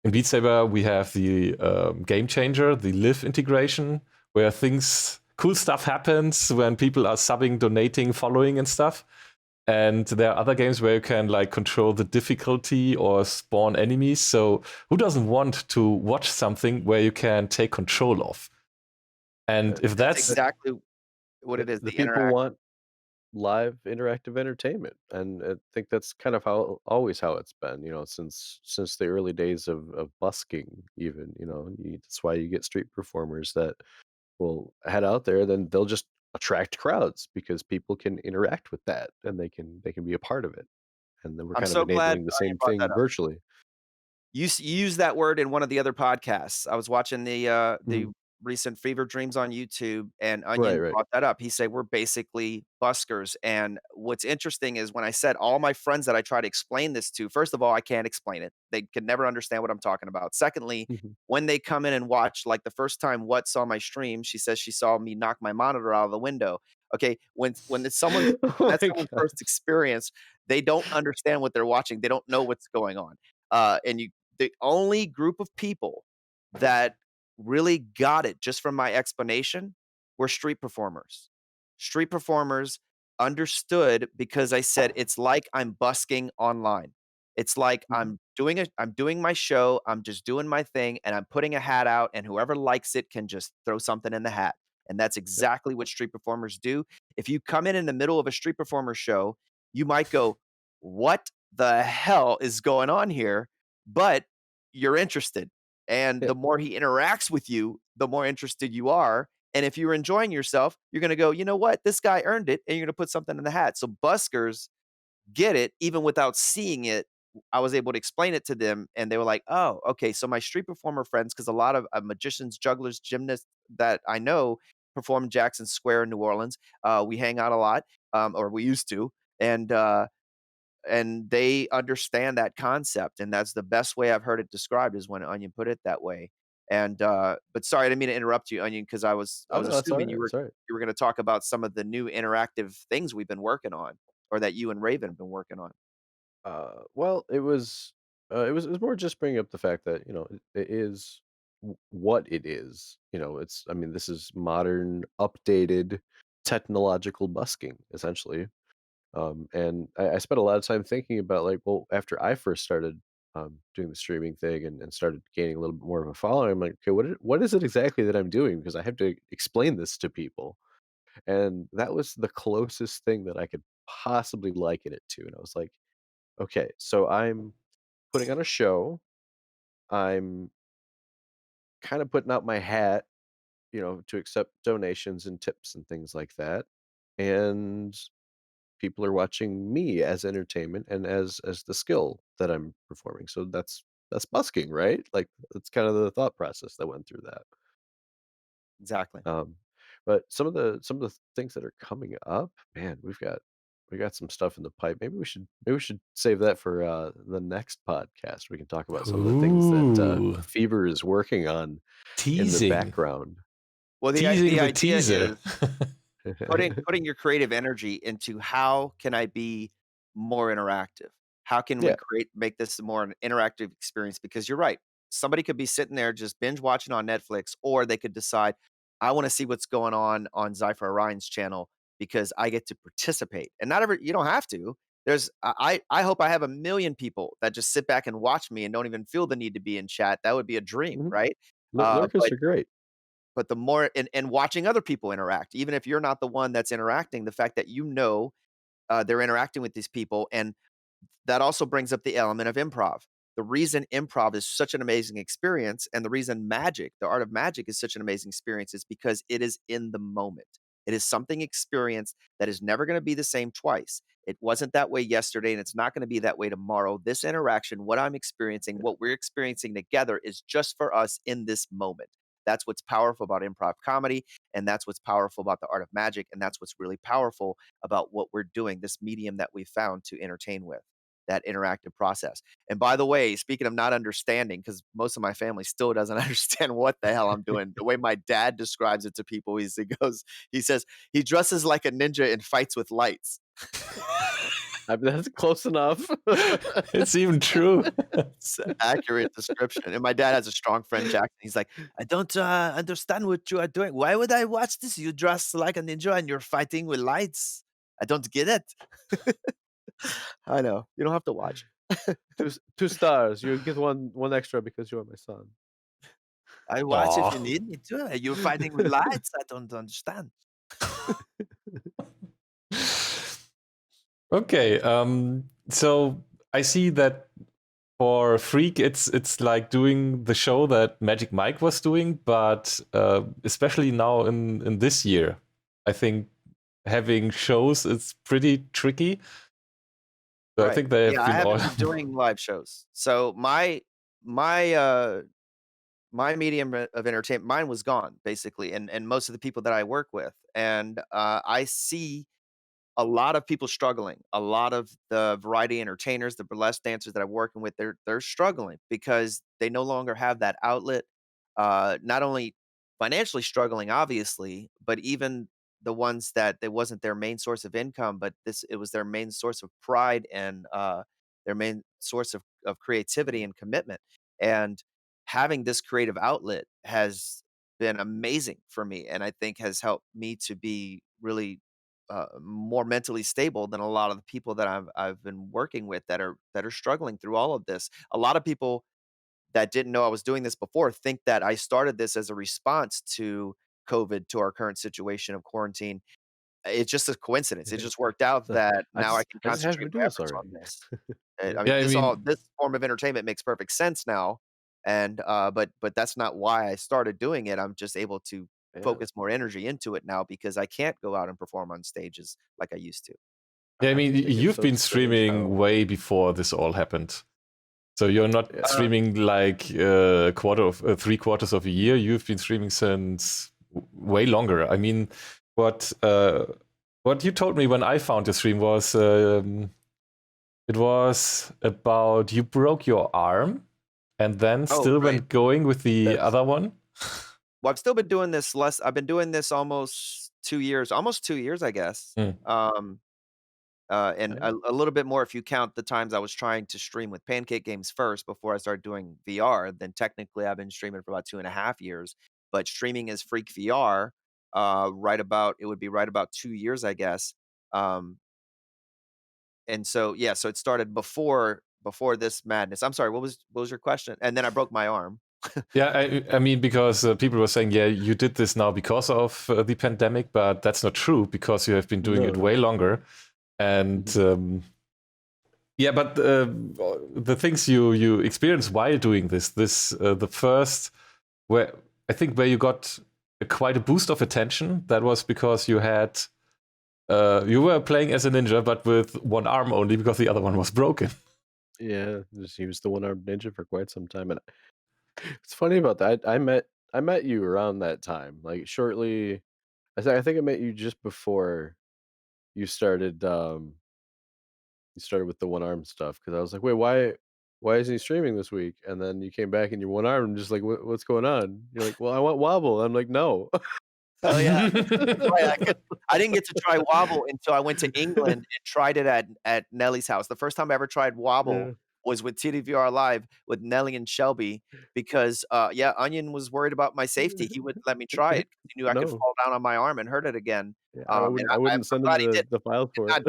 In Beat Saber, we have the game changer, the live integration, where cool stuff happens when people are subbing, donating, following, and stuff. And there are other games where you can like control the difficulty or spawn enemies. So who doesn't want to watch something where you can take control of? And if That's that's exactly what it is. The The people interaction. want live interactive entertainment, and I think that's kind of how it's been, since the early days of busking. Even, that's why you get street performers that will head out there, then they'll just attract crowds because people can interact with that, and they can be a part of it, and then we're I'm kind of so glad enabling the you same brought that thing up. virtually. You used that word in one of the other podcasts. I was watching the Mhm. recent Fever Dreams on YouTube, and Right, Onion right. brought that up. He said we're basically buskers. And what's interesting is when I said all my friends that I try to explain this to, first of all, I can't explain it. They can never understand what I'm talking about. Secondly, Mhm. when they come in and watch, like the first time What saw my stream, she says she saw me knock my monitor out of the window. Okay, when it's someone's Oh that's my someone's god. first experience, they don't understand what they're watching. They don't know what's going on. And the only group of people that really got it just from my explanation were street performers. Street performers understood because I said it's like I'm busking online. It's like Mhm. I'm doing my show, I'm just doing my thing, and I'm putting a hat out, and whoever likes it can just throw something in the hat. And that's Yep. exactly what street performers do. If you come in the middle of a street performer show, you might go, "What the hell is going on here?" But you're interested. And Yeah. the more he interacts with you, the more interested you are. And if you're enjoying yourself, you're going to go, you know what? This guy earned it. And you're going to put something in the hat. So buskers get it even without seeing it. I was able to explain it to them, and they were like, "Oh, okay." So my street performer friends, because a lot of magicians, jugglers, gymnasts that I know perform Jackson Square in New Orleans. We hang out a lot, or we used to, and they understand that concept, and that's the best way I've heard it described is when Onion put it that way. And but sorry, I didn't mean to interrupt you, Onion, because I Oh was no, that's all assuming right. That's all right. you were going to talk about some of the new interactive things we've been working on, or that you and Raven have been working on. Well, it was more just bringing up the fact that it is what it is. It's I mean this is modern, updated, technological busking essentially. And I spent a lot of time thinking about like, well, after I first started doing the streaming thing and started gaining a little bit more of a following, I'm like, okay, what is it exactly that I'm doing? Because I have to explain this to people, and that was the closest thing that I could possibly liken it to. And I was like, okay, so I'm putting on a show. I'm kind of putting out my hat, to accept donations and tips and things like that. And people are watching me as entertainment and as the skill that I'm performing. So that's busking, right? Like that's kind of the thought process that went through that. Exactly. Um, but some of the things that are coming up, man, we got some stuff in the pipe. Maybe we should save that for the next podcast. We can talk about some of the things that Ooh, Fever is working on in the teasing, background. Well, teasing the the idea teaser. is putting your creative energy into how can I be more interactive? How can we Yeah. make this a more an interactive experience? Because you're right. Somebody could be sitting there just binge watching on Netflix, or they could decide, I want to see what's going on XypherOrion's channel because I get to participate. And not every you don't have to. There's I hope I have a million people that just sit back and watch me and don't even feel the need to be in chat. That would be a dream, Mhm. right? Uh, Lurkers but are great. but the more and watching other people interact, even if you're not the one that's interacting, the fact that they're interacting with these people, and that also brings up the element of improv. The reason improv is such an amazing experience, and the reason magic, the art of magic, is such an amazing experience is because it is in the moment. It is something experienced that is never going to be the same twice. It wasn't that way yesterday, and it's not going to be that way tomorrow. This interaction, what I'm experiencing, what we're experiencing together, is just for us in this moment. That's what's powerful about improv comedy, and that's what's powerful about the art of magic, and that's what's really powerful about what we're doing, this medium that we found to entertain with, that interactive process. And by the way, speaking of not understanding, because most of my family still doesn't understand what the hell I'm doing. The way my dad describes it to people is he says he dresses like a ninja and fights with lights. I mean, that's close enough. It's even true. It's an accurate description. And my dad has a strong friend, Jackson. He's like, I don't understand what you are doing. Why would I watch this? You dress like a ninja and you're fighting with lights. I don't get it. I know. You don't have to watch. Two stars. You get one extra because you are my son. I watch if you Aw. need me to. You're fighting with lights. I don't understand. Okay, so I see that for Freak, it's like doing the show that Magic Mike was doing, but especially now in this year, I think having shows is pretty tricky. So I Right. think they have Yeah, I been all. haven't been doing live shows. So my my medium of entertainment, mine was gone basically, and most of the people that I work with, and I see a lot of people struggling. A lot of the variety entertainers, the burlesque dancers that I'm working with, they're struggling because they no longer have that outlet. Not only financially struggling, obviously, but even the ones that it wasn't their main source of income, but this it was their main source of pride and their main source of creativity and commitment. And having this creative outlet has been amazing for me, and I think has helped me to be really more mentally stable than a lot of the people that I've been working with that are struggling through all of this. A lot of people that didn't know I was doing this before think that I started this as a response to COVID, to our current situation of quarantine. It's just a coincidence. It just worked out So, that I now I just can I just have concentrate to my do this efforts on already. this. Yeah. I mean, Yeah, I mean, this form of entertainment makes perfect sense now, and but that's not why I started doing it. I'm just able to Yeah. focus more energy into it now because I can't go out and perform on stages like I used to. Yeah, I mean, you've been streaming way before this all happened. So you're not streaming like 3/4 of a year. You've been streaming since way longer. I mean, what you told me when I found your stream was it was about you broke your arm and then still went going with the other one. Well, I've still been doing this I've been doing this almost 2 years, I guess. And a little bit more if you count the times I was trying to stream with Pancake Games first before I started doing VR. Then technically I've been streaming for about 2.5 years. But streaming as FreakVR, it would be right about 2 years, I guess. And so so it started before this madness. I'm sorry, what was your question? And then I broke my arm. Yeah, I mean, because people were saying, yeah, you did this now because of the pandemic, but that's not true because you have been doing it way longer. And yeah, but the things you experience while doing this, the first where you got quite a boost of attention, that was because you had you were playing as a ninja, but with one arm only because the other one was broken. Yeah, he was the one-armed ninja for quite some time, and it's funny about that. I met you around that time, like shortly. I think I met you just before you started. You started with the one arm stuff because I was like, wait, why isn't he streaming this week? And then you came back and you're one arm. I'm just like, what's going on? You're like, well, I want wobble. I'm like, no. Oh yeah, I didn't get to try wobble until I went to England and tried it at Nellie's house. The first time I ever tried wobble was with TDVR Live with Nellie and Shelby because Onion was worried about my safety. He wouldn't let me try it. He knew I could fall down on my arm and hurt it again. Yeah, I wouldn't send him the file for it.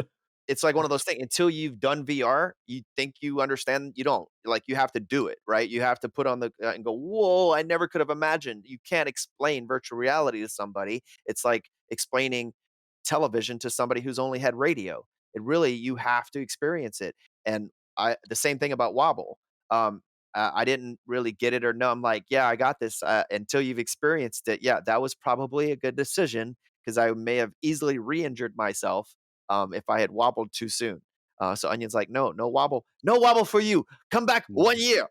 It's like one of those things, until you've done VR, you think you understand, you don't. Like, you have to do it, right? You have to put on the and go, "Whoa, I never could have imagined." You can't explain virtual reality to somebody. It's like explaining television to somebody who's only had radio. You have to experience it. And the same thing about wobble. I didn't really get it or know. I'm like, "Yeah, I got this," until you've experienced it. Yeah, that was probably a good decision because I may have easily re-injured myself if I had wobbled too soon. So Onion's like, no wobble for you. Come back 1 year.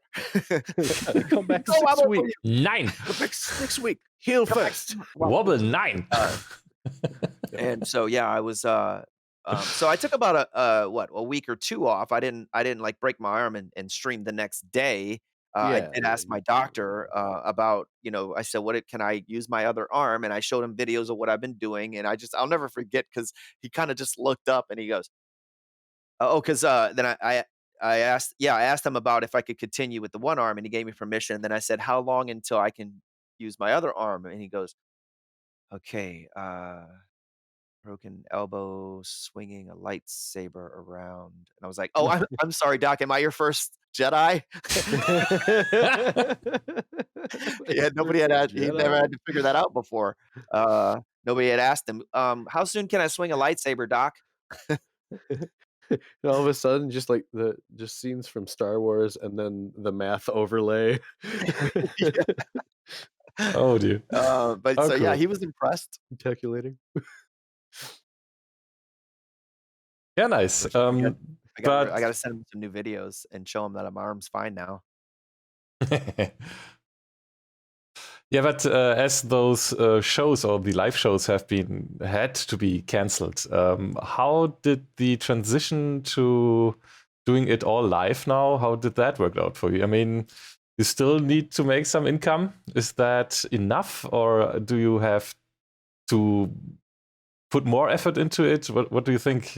Come back next week. 9. Come back next week. Heal first. Wobble 9. And so I was. So I took about a week or 2 off. I didn't like break my arm and stream the next day. I did ask my doctor about, I said, can I use my other arm? And I showed him videos of what I've been doing. And I'll never forget because he kind of just looked up and he goes, because then I asked him about if I could continue with the one arm and he gave me permission. And then I said, how long until I can use my other arm? And he goes, okay, broken elbow, swinging a lightsaber around. And I was like, oh, I'm sorry, Doc. Am I your first Jedi? He never had to figure that out before. Nobody had asked him, how soon can I swing a lightsaber, Doc? And all of a sudden, just like just scenes from Star Wars and then the math overlay. Oh, dude. But cool. Yeah, he was impressed. Calculating. Yeah, nice. I gotta send him some new videos and show him that my arm's fine now. Yeah, but as those shows or the live shows had to be cancelled, how did the transition to doing it all live now, how did that work out for you? I mean, you still need to make some income. Is that enough, or do you have to put more effort into it? What do you think?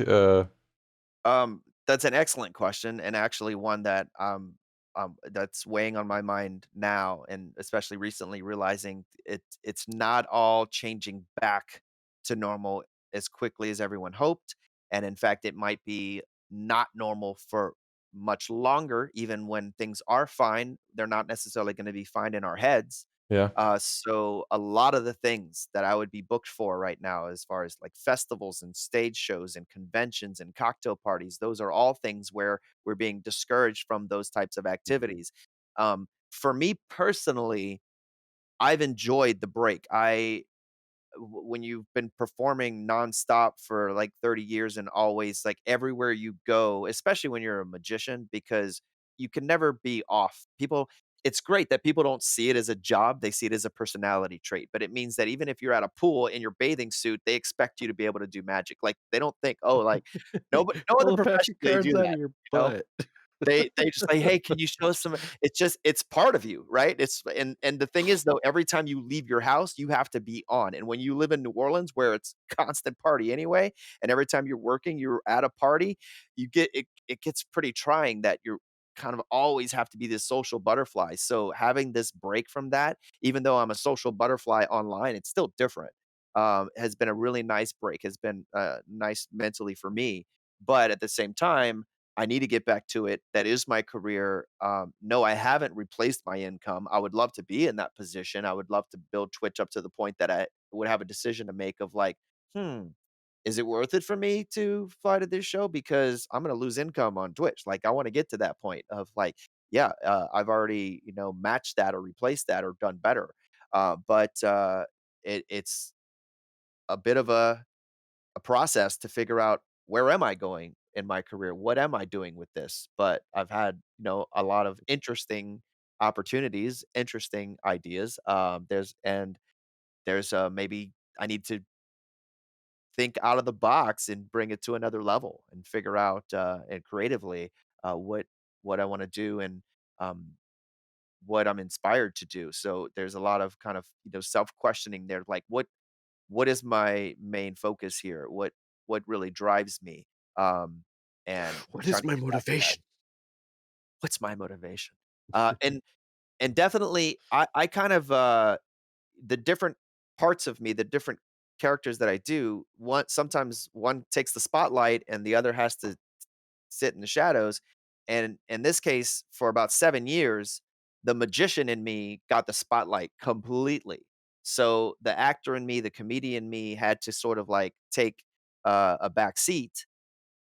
That's an excellent question, and actually one that that's weighing on my mind now, and especially recently, realizing it's not all changing back to normal as quickly as everyone hoped, and in fact, it might be not normal for much longer. Even when things are fine, they're not necessarily going to be fine in our heads. Yeah. So a lot of the things that I would be booked for right now, as far as like festivals and stage shows and conventions and cocktail parties, those are all things where we're being discouraged from those types of activities. For me personally, I've enjoyed the break. when you've been performing nonstop for like 30 years and always like everywhere you go, especially when you're a magician, because you can never be off. It's great that people don't see it as a job, they see it as a personality trait, but it means that even if you're at a pool in your bathing suit, they expect you to be able to do magic. Like they don't think, oh, like no other Pull the profession magic they cards do out that, of your you know? butt. They just like, "Hey, can you show us some?" It's part of you, right? And the thing is though, every time you leave your house, you have to be on. And when you live in New Orleans where it's constant party anyway, and every time you're working, you're at a party, it gets pretty trying that you're kind of always have to be this social butterfly. So having this break from that, even though I'm a social butterfly online, it's still different. Has been a really nice break, has been nice mentally for me. But at the same time, I need to get back to it. That is my career. No, I haven't replaced my income. I would love to be in that position. I would love to build Twitch up to the point that I would have a decision to make of like, hmm, is it worth it for me to fly to this show? Because I'm going to lose income on Twitch. Like, I want to get to that point of like, yeah, I've already, matched that or replaced that or done better. But it's a bit of a process to figure out where am I going in my career? What am I doing with this? But I've had, a lot of interesting opportunities, interesting ideas. There's maybe I need to think out of the box and bring it to another level and figure out and creatively what I want to do and um, what I'm inspired to do. So there's a lot of kind of self questioning there, like what is my main focus here? What really drives me? Um, and What trying is to my get back to that. motivation? What's my motivation? And definitely, I kind of the different parts of me, the different characters that I do. Sometimes one takes the spotlight, and the other has to sit in the shadows. And in this case, for about 7 years, the magician in me got the spotlight completely. So the actor in me, the comedian in me had to sort of like take a back seat.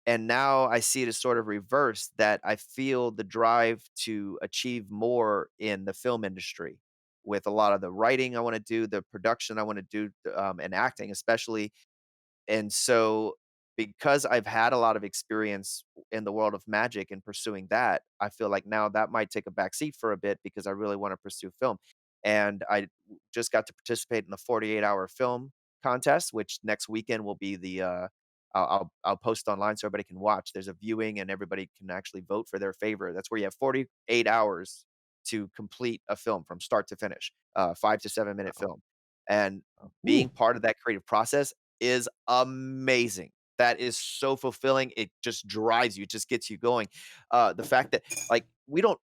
And now I see it as sort of reversed that I feel the drive to achieve more in the film industry with a lot of the writing I want to do, the production I want to do, and acting especially. And so, because I've had a lot of experience in the world of magic and pursuing that, I feel like now that might take a back seat for a bit because I really want to pursue film. And I just got to participate in the 48-hour film contest, which next weekend will be I'll post online so everybody can watch. There's a viewing and everybody can actually vote for their favorite. That's where you have 48 hours to complete a film from start to finish, 5 to 7 minute Wow. film. And Ooh. being part of that creative process is amazing. That is so fulfilling. It just drives you, it just gets you going. The fact that like we don't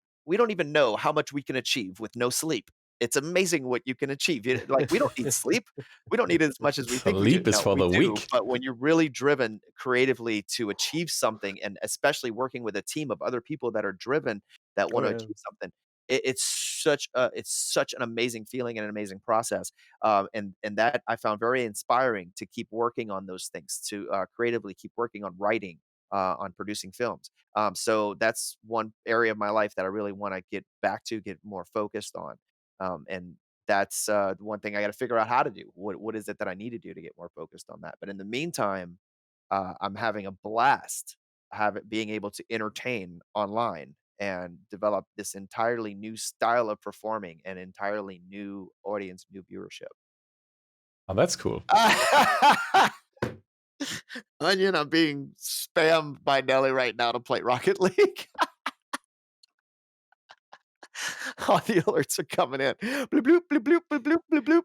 even know how much we can achieve with no sleep. It's amazing what you can achieve. Like we don't need sleep. We don't need it as much as we think we do. Sleep is No, for we the do. weak. But when you're really driven creatively to achieve something, and especially working with a team of other people that are driven that Oh want to yeah. achieve something, it's such an amazing feeling and an amazing process. And that I found very inspiring to keep working on those things, to creatively keep working on writing, on producing films. So that's one area of my life that I really want to get back to, get more focused on. And that's the one thing I got to figure out how to do. What is it that I need to do to get more focused on that? But in the meantime, I'm having a blast being able to entertain online and develop this entirely new style of performing, an entirely new audience, new viewership. Oh, that's cool. Onion, I'm being spammed by Nelly right now to play Rocket League. All the alerts are coming in. Bloop, bloop, bloop, bloop, bloop, bloop, bloop, bloop.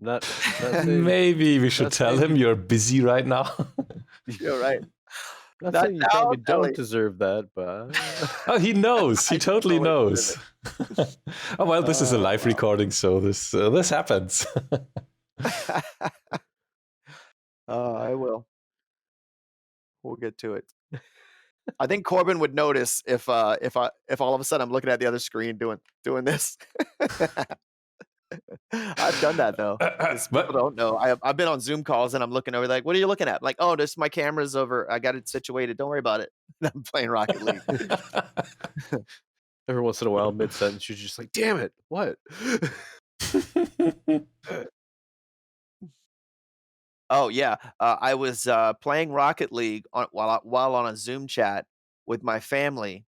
Not saying Maybe we should not tell saying him you- you're busy right now. You're right. not Not saying you now, probably don't Nelly. deserve that, but Oh, he knows. He I totally totally knows. Oh well, this is a live wow. recording, so this happens. I will. We'll get to it. I think Corbin would notice if all of a sudden I'm looking at the other screen doing this. I've done that though, because people But don't know. I've been on Zoom calls and I'm looking over like, what are you looking at? Like, oh, this my camera's over. I got it situated. Don't worry about it. I'm playing Rocket League. every once in a while, mid sentence, you're just like, "Damn it, what?" Oh yeah, I was playing Rocket League while on a Zoom chat with my family,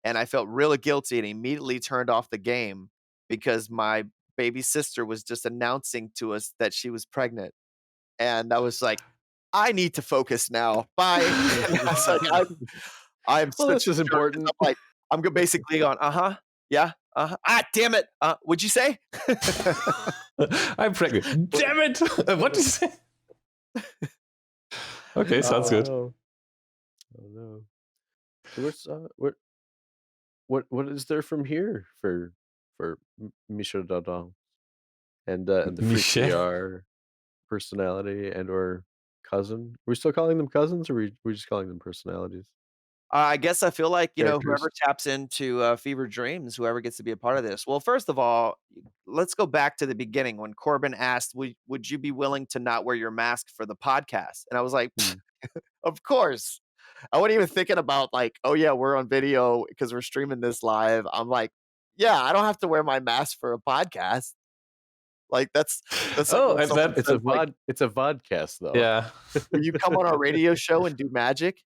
and I felt really guilty and immediately turned off the game because my baby sister was just announcing to us that she was pregnant, and I was like, "I need to focus now. Bye." And I was like, I'm Well, such this a is jerk 'cause important. I'm basically going, "Uh-huh, yeah, uh-huh. Ah, damn it. What'd you say?" I'm pregnant. Damn it! What did you say? Okay, sounds Oh good. no! Oh no! So what is there from here for Michel Dadon and the Michel. FreakVR personality and or cousin? Are we still calling them cousins, or we just calling them personalities? I guess I feel like, Characters? whoever taps into, Fever Dreams, whoever gets to be a part of this. Well, first of all, let's go back to the beginning when Corbin asked, "Would you be willing to not wear your mask for the podcast?" And I was like, Hmm. "Of course." I wasn't even thinking about like, "Oh, yeah, we're on video because we're streaming this live." I'm like, "Yeah, I don't have to wear my mask for a podcast." Like, that's like Oh, when and someone that, says, like, It's a vodcast though. yeah. "Will you come on our radio show and do magic?"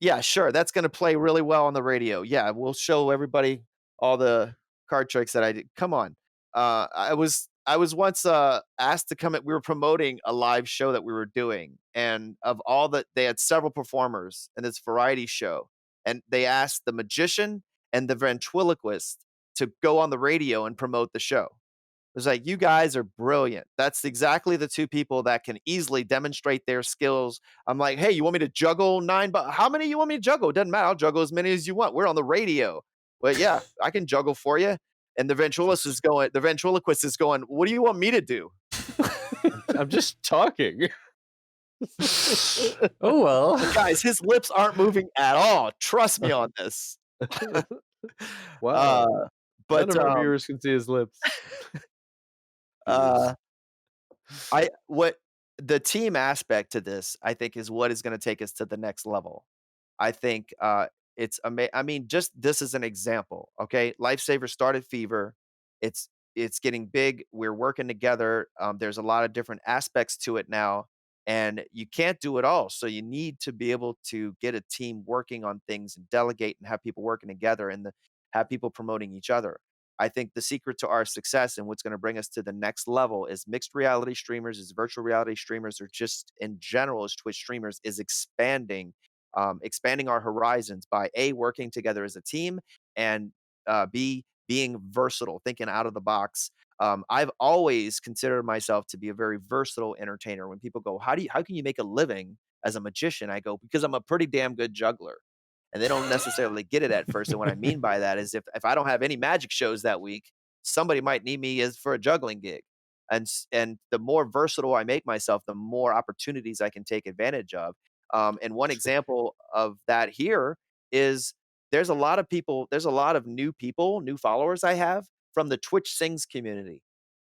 Yeah, sure. That's gonna play really well on the radio. Yeah, we'll show everybody all the card tricks that I did. Come on. I was once asked to come we were promoting a live show that we were doing, and of all that they had several performers in this variety show, and they asked the magician and the ventriloquist to go on the radio and promote the show. It's like, "You guys are brilliant." That's exactly the 2 people that can easily demonstrate their skills. I'm like, "Hey, you want me to juggle 9 bu how many you want me to juggle? It doesn't matter, I'll juggle as many as you want. We're on the radio." "Well, yeah, I can juggle for you." And the ventriloquist is going, "What do you want me to do?" I'm just talking. Oh well. Guys, his lips aren't moving at all. Trust me on this. Uh, Wow. None but, of our viewers can see his lips. Viewers. uh I what the team aspect to this, I think, is what is gonna take us to the next level. I think, I mean, just this is an example, okay? Lifesaver started Fever. It's getting big. We're working together. There's a lot of different aspects to it now, and you can't do it all. So you need to be able to get a team working on things and delegate and have people working together and have people promoting each other. I think the secret to our success and what's going to bring us to the next level is mixed reality streamers, is virtual reality streamers, or just in general as Twitch streamers, is expanding our horizons by A, working together as a team, and B, being versatile, thinking out of the box. I've always considered myself to be a very versatile entertainer. When people go, how can you make a living as a magician? I go, because I'm a pretty damn good juggler. And they don't necessarily get it at first. And what I mean by that is if I don't have any magic shows that week, somebody might need me as for a juggling gig. And the more versatile I make myself, the more opportunities I can take advantage of. And one example of that here is there's a lot of new people, new followers I have from the Twitch Sings community.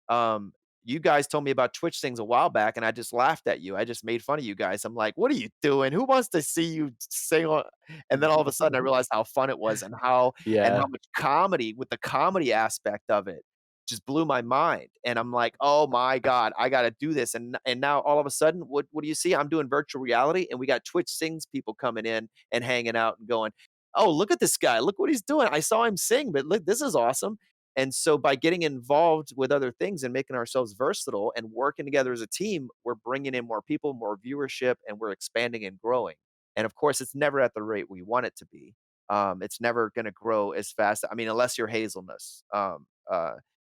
Um, you guys told me about Twitch things a while back, and I just laughed at you. I just made fun of you guys. I'm like, "What are you doing? Who wants to see you sing on?" And then all of a sudden, I realized how fun it was and how Yeah. much comedy with the comedy aspect of it just blew my mind. And I'm like, "Oh my god, I got to do this." And now all of a sudden, what do you see? I'm doing virtual reality, and we got Twitch sings people coming in and hanging out and going, "Oh, look at this guy! Look what he's doing! I saw him sing, but look, this is awesome." And so by getting involved with other things and making ourselves versatile and working together as a team, we're bringing in more people, more viewership, and we're expanding and growing. And of course, it's never at the rate we want it to be. It's never going to grow as fast. I mean, unless you're Hazelnuts.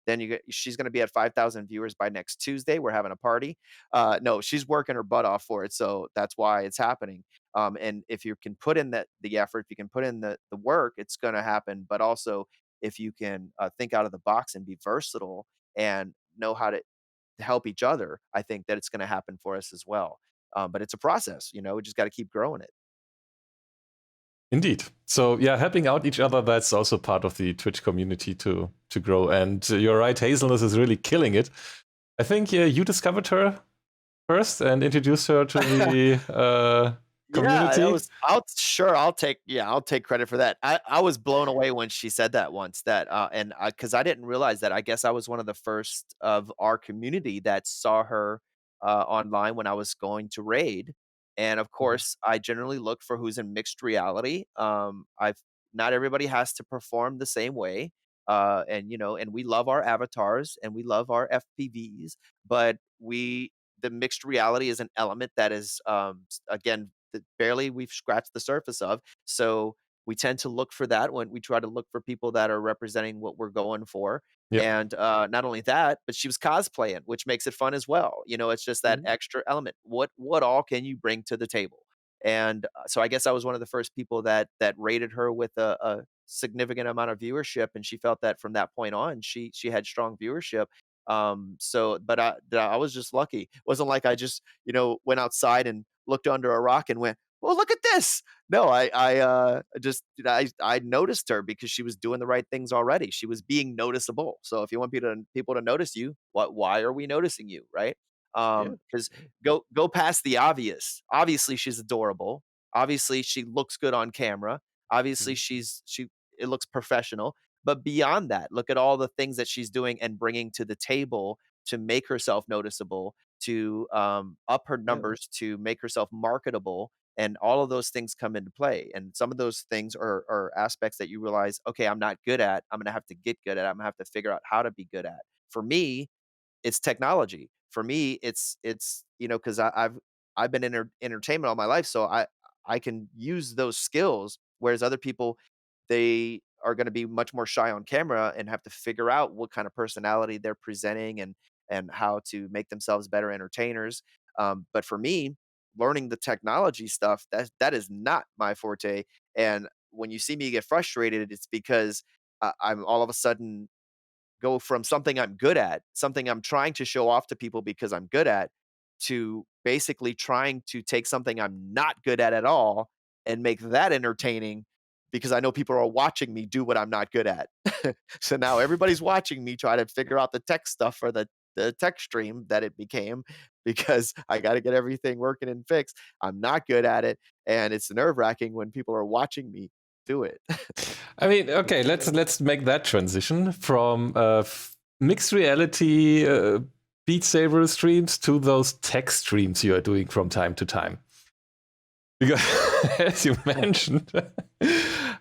Then she's going to be at 5,000 viewers by next Tuesday. We're having a party. No, she's working her butt off for it, so that's why it's happening. And if you can put in the effort, if you can put in the work, it's going to happen. But also, if you can think out of the box and be versatile and know how to help each other, I think that it's going to happen for us as well. But it's a process, we just got to keep growing it. Indeed. So yeah, helping out each other, that's also part of the Twitch community to grow. And you're right, Hazelnut is really killing it. I think you discovered her first and introduced her to the community. Yeah, I'll take credit for that. I was blown away when she said that once and because I didn't realize that. I guess I was one of the first of our community that saw her online when I was going to raid. And of course, I generally look for who's in mixed reality. I've Not everybody has to perform the same way. And we love our avatars and we love our FPVs, but the mixed reality is an element that is, again, that barely we've scratched the surface of. So we tend to look for that when we try to look for people that are representing what we're going for. Yeah. And not only that, but she was cosplaying, which makes it fun as well. It's just that extra element. What all can you bring to the table? And so I guess I was one of the first people that rated her with a significant amount of viewership, and she felt that from that point on, she had strong viewership. But I was just lucky. It wasn't like I just went outside and looked under a rock and went, "Well, look at this." No, I noticed her because she was doing the right things already. She was being noticeable. So if you want people to notice you, why are we noticing you, right? Yeah. Because go past the obvious. Obviously, she's adorable. Obviously, she looks good on camera. Obviously, it looks professional. But beyond that, look at all the things that she's doing and bringing to the table to make herself noticeable, to up her numbers, to make herself marketable. And all of those things come into play. And some of those things are aspects that you realize, okay, I'm not good at. I'm going to have to get good at. I'm going to have to figure out how to be good at. For me, it's technology. For me, it's because I've been in entertainment all my life, so I can use those skills, whereas other people, they are going to be much more shy on camera and have to figure out what kind of personality they're presenting and how to make themselves better entertainers. But for me, learning the technology stuff, that is not my forte. And when you see me get frustrated, it's because I'm all of a sudden go from something I'm good at, something I'm trying to show off to people because I'm good at, to basically trying to take something I'm not good at all and make that entertaining because I know people are watching me do what I'm not good at. So now everybody's watching me try to figure out the tech stuff for the tech stream that it became because I got to get everything working and fixed. I'm not good at it. And it's nerve-wracking when people are watching me do it. I mean, okay, let's make that transition from mixed reality Beat Saber streams to those tech streams you are doing from time to time. Because, as you mentioned,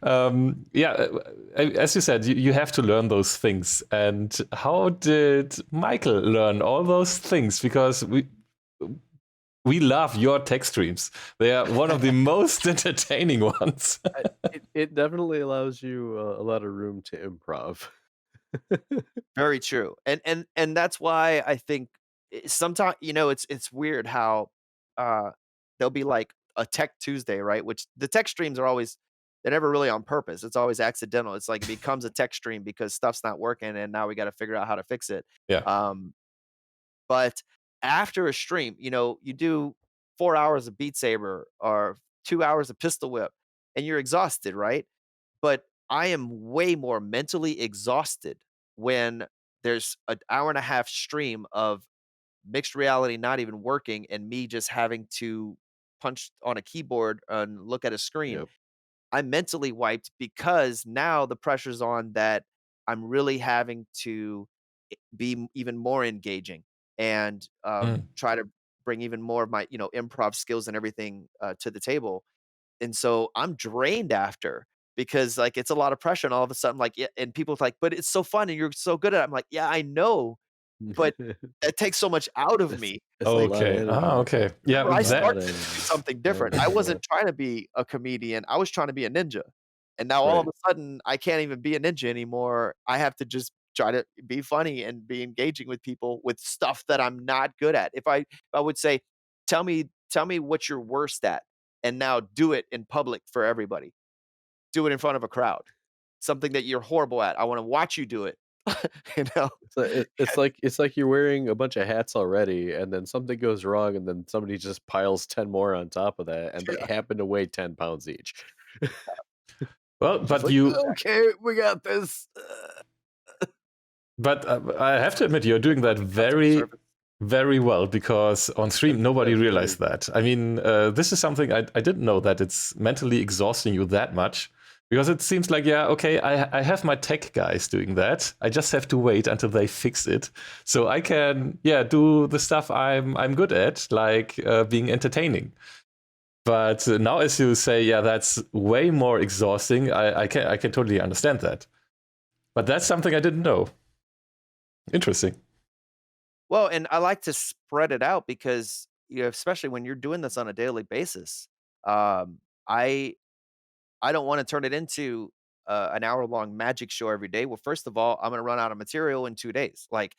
as you said, you have to learn those things. And how did Michael learn all those things? Because we love your tech streams. They are one of the most entertaining ones. It definitely allows you a lot of room to improv. Very true. And that's why I think sometimes, it's weird how there'll be like a Tech Tuesday, right? Which the tech streams they're never really on purpose. It's always accidental. It's like it becomes a tech stream because stuff's not working and now we got to figure out how to fix it. Yeah. But after a stream, you do 4 hours of Beat Saber or 2 hours of Pistol Whip and you're exhausted, right? But I am way more mentally exhausted when there's an hour and a half stream of mixed reality not even working and me just having to punch on a keyboard and look at a screen. Yep. I'm mentally wiped because now the pressure's on that I'm really having to be even more engaging and try to bring even more of my improv skills and everything to the table. And so I'm drained after because like it's a lot of pressure and all of a sudden like and people are like, but it's so fun and you're so good at it. I'm like, yeah, I know, but it takes so much out of me. Okay. Okay. Yeah. I started to do something different. I wasn't trying to be a comedian. I was trying to be a ninja. And now all of a sudden I can't even be a ninja anymore. I have to just try to be funny and be engaging with people with stuff that I'm not good at. If I would say, tell me what you're worst at and now do it in public for everybody. Do it in front of a crowd. Something that you're horrible at. I want to watch you do it. It's like you're wearing a bunch of hats already, and then something goes wrong, and then somebody just piles 10 more on top of that, and they happen to weigh 10 pounds each. Well, but okay, we got this. But I have to admit, you're doing that very, very well, because on stream nobody realized that. I mean, this is something I didn't know, that it's mentally exhausting you that much. Because it seems like, yeah, okay, I have my tech guys doing that. I just have to wait until they fix it, so I can, yeah, do the stuff I'm good at, like being entertaining. But now, as you say, yeah, that's way more exhausting. I can totally understand that. But that's something I didn't know. Interesting. Well, and I like to spread it out because, especially when you're doing this on a daily basis, I don't want to turn it into an hour-long magic show every day. Well, first of all, I'm going to run out of material in 2 days. Like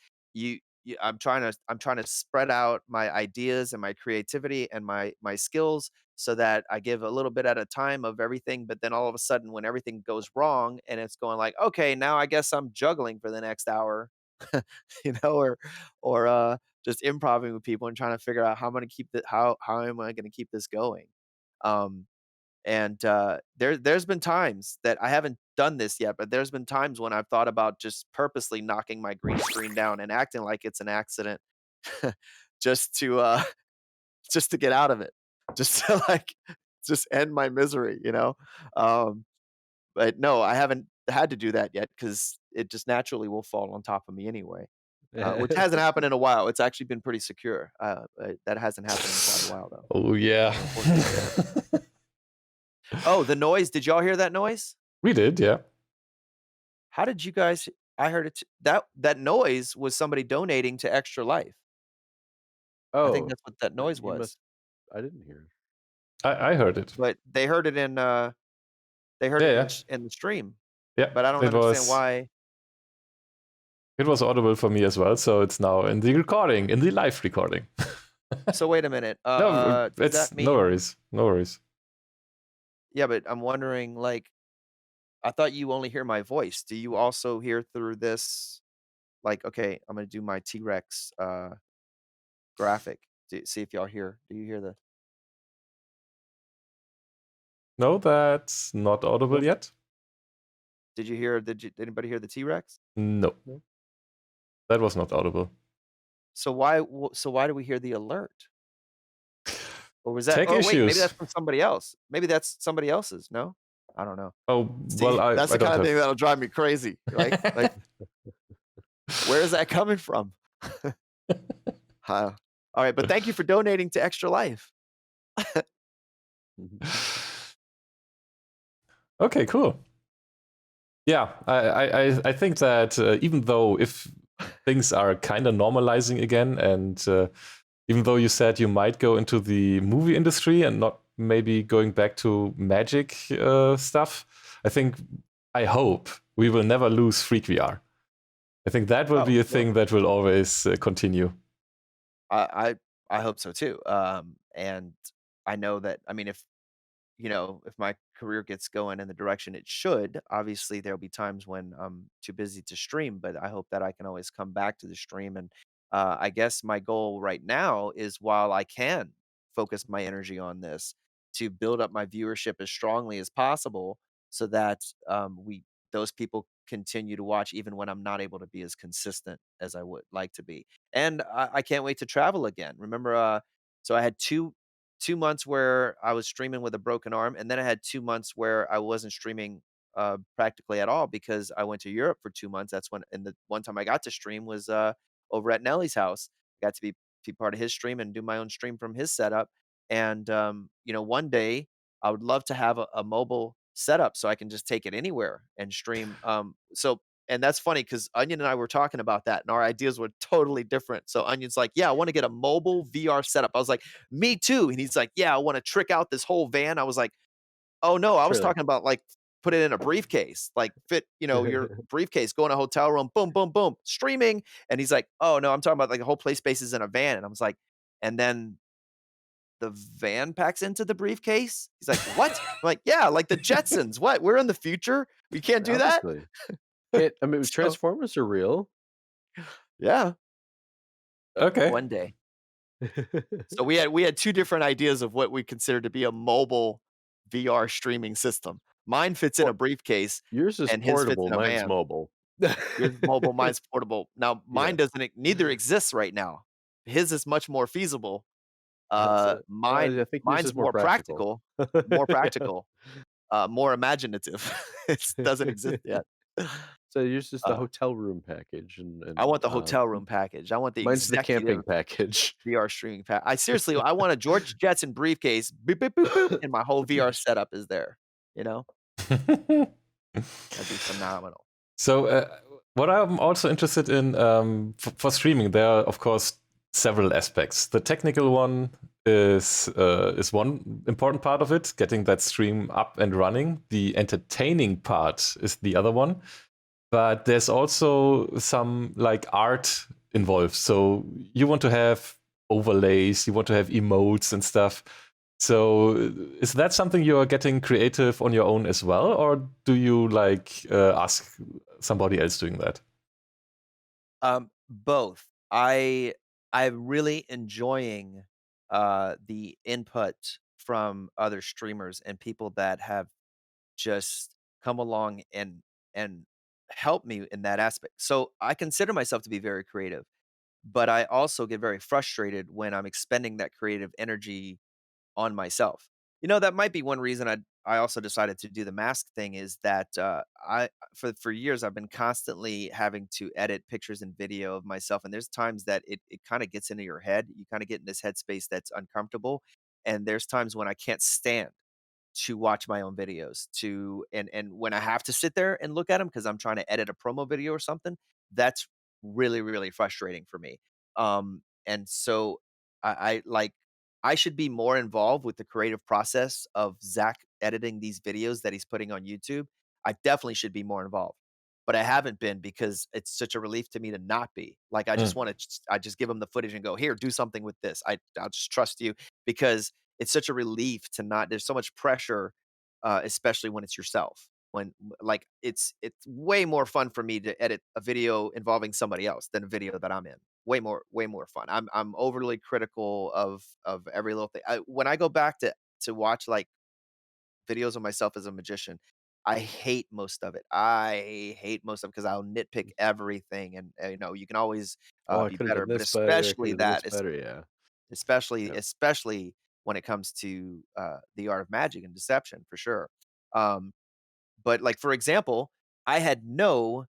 I'm trying to spread out my ideas and my creativity and my skills so that I give a little bit at a time of everything. But then all of a sudden, when everything goes wrong and it's going like, okay, now I guess I'm juggling for the next hour, or just improvising with people and trying to figure out how I'm going to keep how am I going to keep this going. Um, and there's been times that I haven't done this yet, but there's been times when I've thought about just purposely knocking my green screen down and acting like it's an accident, just to just to get out of it, just to like just end my misery. Um, but no, I haven't had to do that yet because it just naturally will fall on top of me anyway. Which hasn't happened in a while. It's actually been pretty secure. But that hasn't happened in quite a while though. Oh yeah. Oh, the noise. Did y'all hear that noise? We did, yeah. How did you guys I heard it that noise was somebody donating to Extra Life. I think Oh, that's what that noise you was. must. I didn't hear it. I heard it. But they heard it in Yeah. in the stream. Yeah, But I don't understand why. It was audible for me as well, so it's now in the recording, in the live recording. So wait a minute. No, Does it's that mean no worries. No worries. Yeah, but I'm wondering, like, I thought you only hear my voice. Do you also hear through this? Like, okay, I'm gonna do my T-Rex graphic. See if y'all hear. Do you hear the? No, that's not audible Nope. yet. Did you hear? Did anybody hear the T-Rex? No, Nope. that was not audible. So why? So why do we hear the alert? Or was that? Tech Oh wait, maybe issues. that's from somebody else. Maybe that's somebody else's. No, I don't know. Oh, See, well, that's I the don't kind of have. thing that'll drive me crazy. Like, where is that coming from? All right, but thank you for donating to Extra Life. Okay, cool. Yeah, I think that even though if things are kind of normalizing again, and even though you said you might go into the movie industry and not maybe going back to magic stuff, I hope we will never lose FreakVR. I think that will be a thing that will always continue. I hope so too. And I know that. I mean, if my career gets going in the direction it should, obviously there'll be times when I'm too busy to stream, but I hope that I can always come back to the stream. And I guess my goal right now is, while I can focus my energy on this, to build up my viewership as strongly as possible so that we those people continue to watch even when I'm not able to be as consistent as I would like to be. And I can't wait to travel again. Remember, so I had 2 months where I was streaming with a broken arm, and then I had 2 months where I wasn't streaming practically at all because I went to Europe for 2 months. That's when, and the one time I got to stream was over at Nelly's house. I got to be part of his stream and do my own stream from his setup. And one day I would love to have a mobile setup so I can just take it anywhere and stream. And that's funny because Onion and I were talking about that, and our ideas were totally different. So Onion's like, "Yeah, I want to get a mobile VR setup." I was like, "Me too." And he's like, "Yeah, I want to trick out this whole van." I was like, "Oh no, I was Trailer. talking about like put it in a briefcase, like fit, your briefcase, go in a hotel room, boom, boom, boom, streaming." And he's like, "Oh no, I'm talking about like the whole play space is in a van." And I was like, and then the van packs into the briefcase. He's like, "What?" I'm like, "Yeah, like the Jetsons. What? We're in the future. We can't do that." Obviously. I mean, So, Transformers are real. yeah, Okay. one day. So we had two different ideas of what we consider to be a mobile VR streaming system. Mine fits in a briefcase, Yours is and his fits portable. in a Mine's van. mobile. Yours is mobile, mine's portable. Now mine Yes. doesn't. Neither exists right now. His is much more feasible. I think yours Mine's is more more practical. practical. More Yeah. practical. more imaginative. It doesn't exist yet. So yours is the Uh, hotel room package, I want the hotel room package. I want the mine's the camping executive package. VR streaming pack. I seriously, I want a George Jetson briefcase, boop, boop, boop, boop, and my whole VR setup is there. You know, that'd be phenomenal. So, what I'm also interested in for streaming, there are of course several aspects. The technical one is one important part of it, getting that stream up and running. The entertaining part is the other one. But there's also some like art involved. So you want to have overlays, you want to have emotes and stuff. So is that something you are getting creative on your own as well, or do you like ask somebody else doing that? Both. I'm really enjoying the input from other streamers and people that have just come along and help me in that aspect. So I consider myself to be very creative, but I also get very frustrated when I'm expending that creative energy on myself. You know, that might be one reason I also decided to do the mask thing is that I for years I've been constantly having to edit pictures and video of myself, and there's times that it kind of gets into your head. You kind of get in this headspace that's uncomfortable, and there's times when I can't stand to watch my own videos and when I have to sit there and look at them because I'm trying to edit a promo video or something, that's really, really frustrating for me. And so I like I should be more involved with the creative process of Zach editing these videos that he's putting on YouTube. I definitely should be more involved. But I haven't been because it's such a relief to me to not be. Like I just Mm. want to I just give him the footage and go, "Here, do something with this." I'll just trust you because it's such a relief to not there's so much pressure, especially when it's yourself. Like it's way more fun for me to edit a video involving somebody else than a video that I'm in. Way more fun. I'm overly critical of every little thing. When I go back to watch like videos of myself as a magician, I hate most of it. I hate most of it because I'll nitpick everything, and you know you can always Oh, I be could have better, done but this better. I could especially have done this that, better. Yeah. especially Yep. especially when it comes to the art of magic and deception for sure. Um, but like for example, I had no,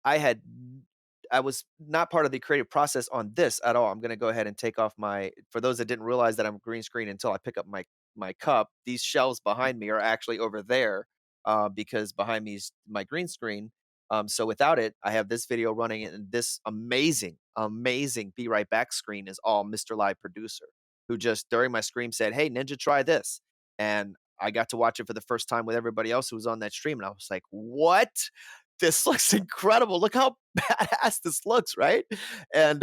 I had, n- I was not part of the creative process on this at all. I'm gonna go ahead and take off my. For those that didn't realize that I'm green screen until I pick up my cup, these shelves behind me are actually over there because behind me is my green screen. So without it, I have this video running, and this amazing Be Right Back screen is all Mr. Live Producer, who just during my stream said, "Hey Ninja, try this," and I got to watch it for the first time with everybody else who was on that stream, and I was like, "What? This looks incredible. Look how badass this looks, right?" And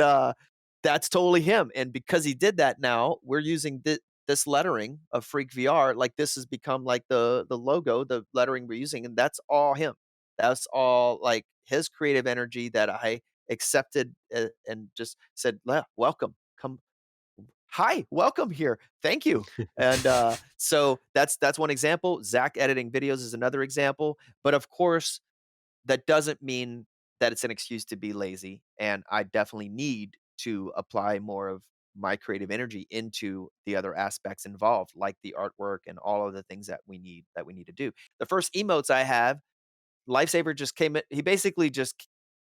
that's totally him. And because he did that, now we're using this lettering of Freak VR. Like this has become like the logo, the lettering we're using, and that's all him. That's all like his creative energy that I accepted and just said, "Welcome, come, hi, welcome here, thank you." And so that's one example. Zach editing videos is another example. But of course, that doesn't mean that it's an excuse to be lazy, and I definitely need to apply more of my creative energy into the other aspects involved, like the artwork and all of the things that we need to do. The first emotes I have, Lifesaver just came in. He basically just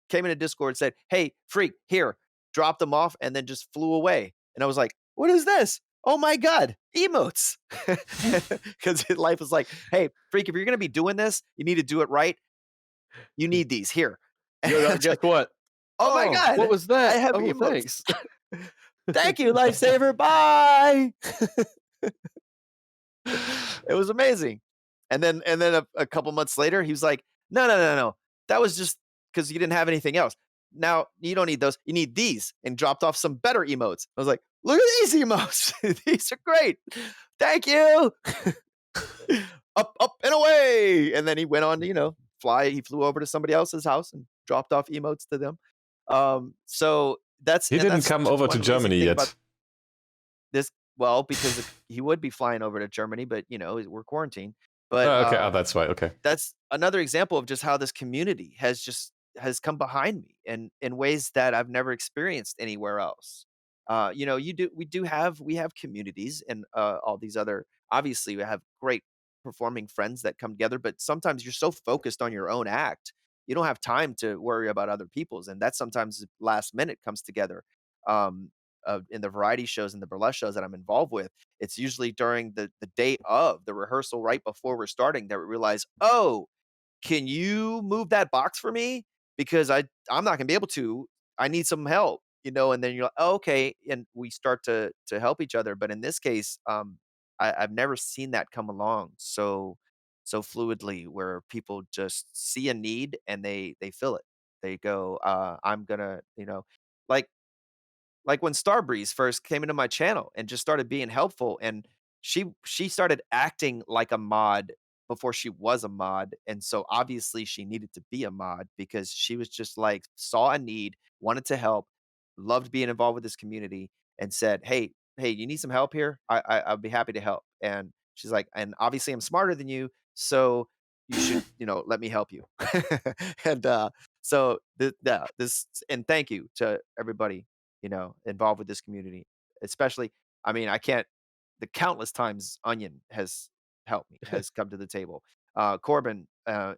came into Discord and said, "Hey, Freak, here," dropped them off, and then just flew away. And I was like, "What is this? Oh my god, emotes!" Because life was like, "Hey, Freak, if you're gonna be doing this, you need to do it right. You need these here." Yo, It's guess like, what? "Oh my Oh, what god, was I that? have Oh, emotes. thanks. Thank you, Lifesaver. Bye." It was amazing. And then a couple months later, he was like, "No, no, no, no. That was just because you didn't have anything else. Now you don't need those. You need these," and dropped off some better emotes. I was like, "Look at these emotes. These are great. Thank you." Up, up, and away. And then he went on to, fly. He flew over to somebody else's house and dropped off emotes to them. So that's He and didn't that's come just over one to amazing Germany thing about yet. this. Well, because he would be flying over to Germany, but we're quarantined. But Okay, that's why. Okay. that's another example of just how this community has come behind me in ways that I've never experienced anywhere else. We have communities and all these other. Obviously, we have great performing friends that come together, but sometimes you're so focused on your own act, you don't have time to worry about other people's, and that sometimes last minute comes together. Um, in the variety shows and the burlesque shows that I'm involved with, it's usually during the day of the rehearsal, right before we're starting, that we realize, oh, can you move that box for me? Because I'm not gonna be able to. I need some help, and then you're like, oh, okay. And we start to help each other. But in this case, I've never seen that come along so fluidly where people just see a need and they fill it. They go, I'm gonna, like like when Starbreeze first came into my channel and just started being helpful, and she started acting like a mod before she was a mod, and so obviously she needed to be a mod because she was just like saw a need, wanted to help, loved being involved with this community, and said, "Hey, you need some help here? I'd be happy to help." And she's like, "And obviously I'm smarter than you, so you should, let me help you." And so yeah, this and thank you to everybody involved with this community. Especially, I mean, I can't the countless times Onion has helped me, has come to the table. Corbin,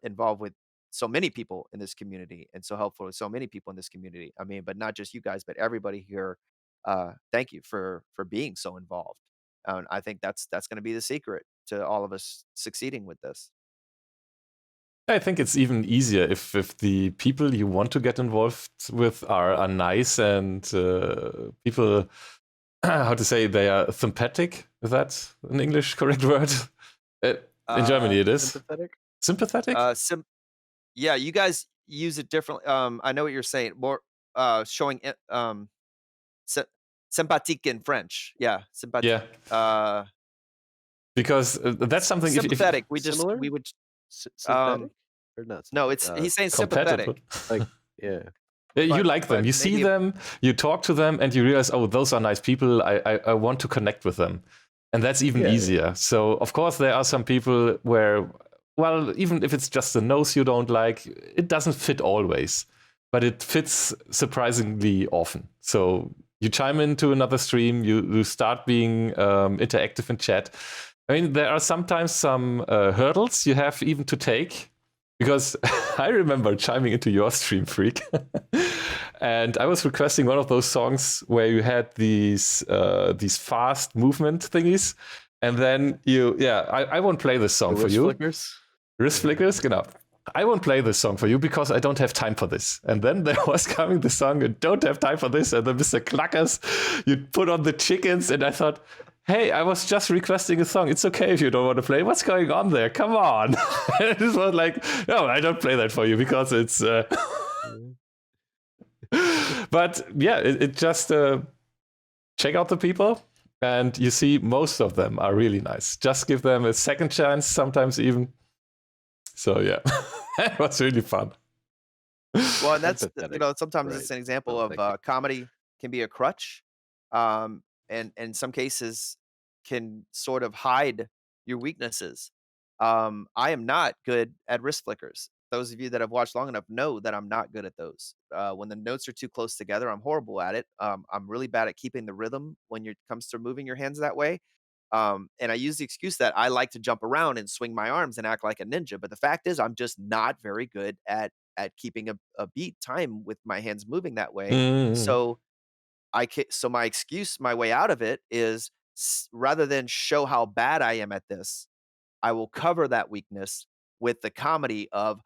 involved with so many people in this community and so helpful with so many people in this community. I mean, but not just you guys, but everybody here. Thank you for being so involved. I think that's going to be the secret to all of us succeeding with this. I think it's even easier if the people you want to get involved with are nice and people, how to say, they are sympathetic. Is that an English correct word? In Germany it is. Sympathetic? Sympathetic? Yeah, you guys use it differently. I know what you're saying. More showing sympathique in French. Yeah, sympathique. Yeah. Because that's something. Sympathetic. We would sympathetic or not? No, he's saying sympathetic. Like yeah. You like them. You see them. You talk to them, and you realize, oh, those are nice people. I want to connect with them, and that's even easier. So of course there are some people where, well, even if it's just a nose you don't like, it doesn't fit always, but it fits surprisingly often. So you chime into another stream, you start being interactive in chat. I mean, there are sometimes some hurdles you have even to take, because I remember chiming into your stream, Freak, and I was requesting one of those songs where you had these fast movement thingies, and then I won't play this song for you. Wrist flickers, genau. I won't play this song for you because I don't have time for this. And then there was coming the song, and don't have time for this, and then Mr. Clackers, you put on the chickens, and I thought, hey, I was just requesting a song. It's okay if you don't want to play. What's going on there? Come on. And it was like, no, I don't play that for you because it's... But yeah, it just... check out the people, and you see most of them are really nice. Just give them a second chance, sometimes even. So yeah, it was really fun. Well, and that's, sometimes it's an example of comedy can be a crutch. And in some cases can sort of hide your weaknesses. I am not good at wrist flickers. Those of you that have watched long enough know that I'm not good at those. When the notes are too close together, I'm horrible at it. I'm really bad at keeping the rhythm when it comes to moving your hands that way. And I use the excuse that I like to jump around and swing my arms and act like a ninja. But the fact is, I'm just not very good at keeping a beat time with my hands moving that way. Mm. So my excuse, my way out of it is, rather than show how bad I am at this, I will cover that weakness with the comedy of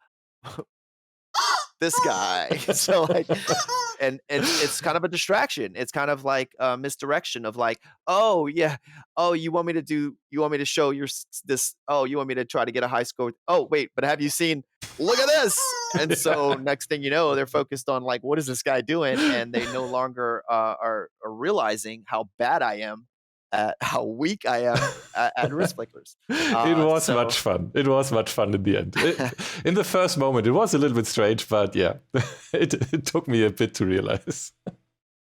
this guy. So like, and it's kind of a distraction. It's kind of like a misdirection of like, oh yeah, oh you want me to show you want me to try to get a high score. Oh wait, but have you seen? Look at this. And so next thing you know, they're focused on like, what is this guy doing? And they no longer are realizing how bad I am, how weak I am at wrist flickers. It was much fun. It was much fun in the end. In the first moment, it was a little bit strange, but yeah, it took me a bit to realize.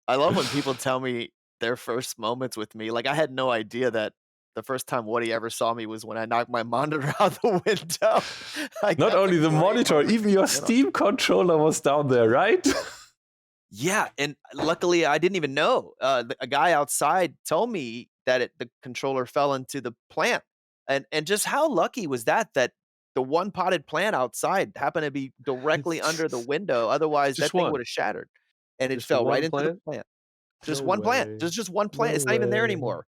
I love when people tell me their first moments with me. Like, I had no idea that the first time Woody ever saw me was when I knocked my monitor out the window. Not only the monitor, even your Steam controller was down there, right? Yeah, and luckily I didn't even know. A guy outside told me that the controller fell into the plant. And just how lucky was that the one potted plant outside happened to be directly under the window, otherwise Just that thing one. would have shattered, and it Just fell right one into the plant? plant. Just No one plant. way. There's just one plant. No It's not even there way. anymore.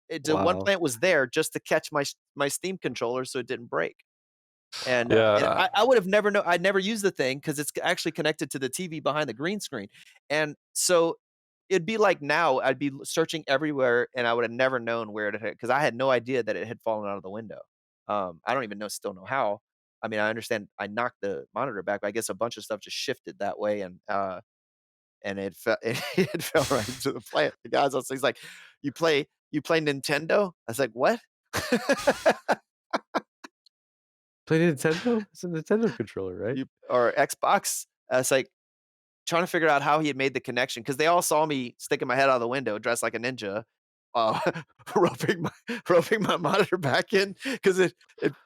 The one Wow. plant was there just to catch my Steam controller so it didn't break. And Yeah, I would have never know I'd never used the thing because it's actually connected to the TV behind the green screen. And so it'd be like now I'd be searching everywhere and I would have never known where it had because I had no idea that it had fallen out of the window. I don't even still know how. I mean, I understand I knocked the monitor back, but I guess a bunch of stuff just shifted that way and it fell it fell right into the plant. The guy's also he's like, "You play Nintendo?" I was like, "What?" Play Nintendo? It's a Nintendo controller, right? You or Xbox? I was like trying to figure out how he had made the connection because they all saw me sticking my head out of the window dressed like a ninja, uh, roping my roping my monitor back in because it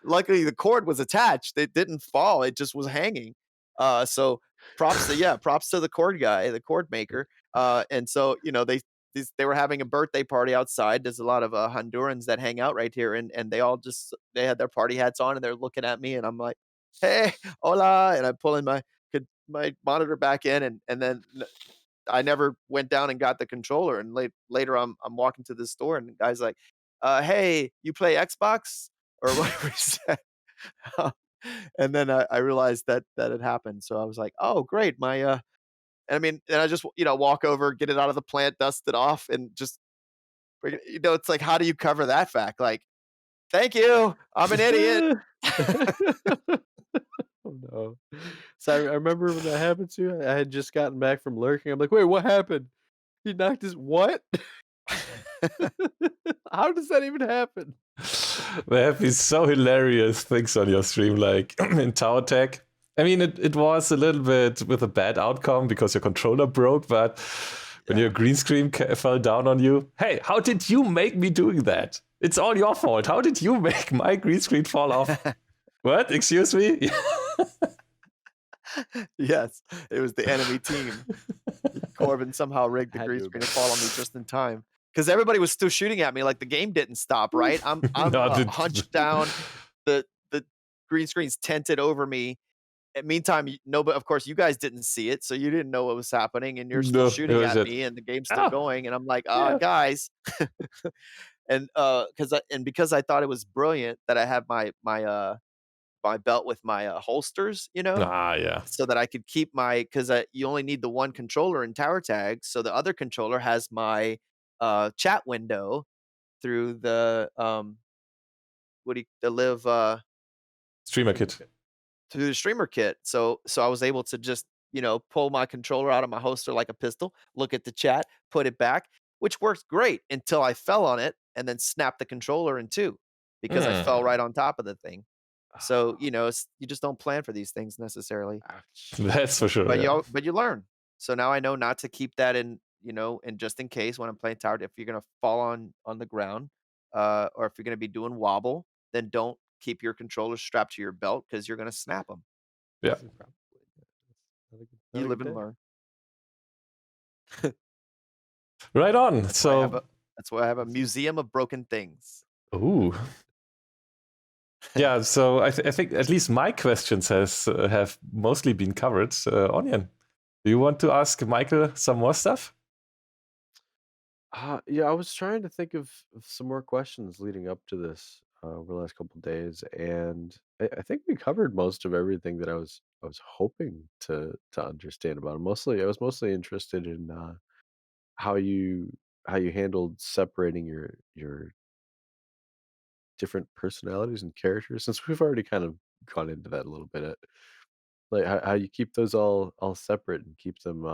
luckily the cord was attached. It didn't fall. It just was hanging. So props to the cord guy, the cord maker. And so they were having a birthday party outside. There's a lot of Hondurans that hang out right here, and they all just they had their party hats on and they're looking at me, and I'm like, "Hey, hola!" And I'm pulling my monitor back in, and then I never went down and got the controller. And later, I'm walking to the store, and the guy's like, "Hey, you play Xbox?" Or whatever he said. And then I realized that had happened. So I was like, "Oh, great, my." And I mean, and I just walk over, get it out of the plant, dust it off, and just it's like, how do you cover that fact? Like, thank you, I'm an idiot. Oh, no. So I remember when that happened to you, I had just gotten back from lurking. I'm like, "Wait, what happened? He knocked his what? How does that even happen?" there have been so hilarious things on your stream, like in Tower Tech. I mean, it was a little bit with a bad outcome because your controller broke, but when your green screen fell down on you, hey, how did you make me doing that? It's all your fault. How did you make my green screen fall off? What? Excuse me? Yes, it was the enemy team. Corbin somehow rigged the Had green to screen have to fall on me just in time because everybody was still shooting at me like the game didn't stop. Right, I'm No, hunched down. The green screen's tented over me. And meantime, no, but of course you guys didn't see it, so you didn't know what was happening, and you're still no, it shooting was at just, me, and the game's still oh, going, and I'm like, yeah. guys, and because I thought it was brilliant that I had my belt with my holsters, Ah, yeah. so that I could keep because you only need the one controller in Tower Tag, so the other controller has my chat window through the what do you the live Streamer kit. through the streamer kit. So I was able to just, pull my controller out of my holster like a pistol, look at the chat, put it back, which works great until I fell on it and then snapped the controller in two because I fell right on top of the thing. So, you just don't plan for these things necessarily, Ouch. That's for sure. but Yeah. you learn. So now I know not to keep that in, and just in case when I'm playing tower, if you're gonna fall on the ground, or if you're gonna be doing wobble, then don't keep your controller strapped to your belt because you're gonna snap them. Yeah. You live and learn. Right on. That's So, why I have a museum of broken things. ooh. Yeah, so I think at least my questions have mostly been covered. Onion, do you want to ask Michael some more stuff? Yeah, I was trying to think of some more questions leading up to this over the last couple of days, and I think we covered most of everything that I was hoping to understand about it. I was mostly interested in how you handled separating your different personalities and characters, since we've already kind of gone into that a little bit. Like how you keep those all separate and keep them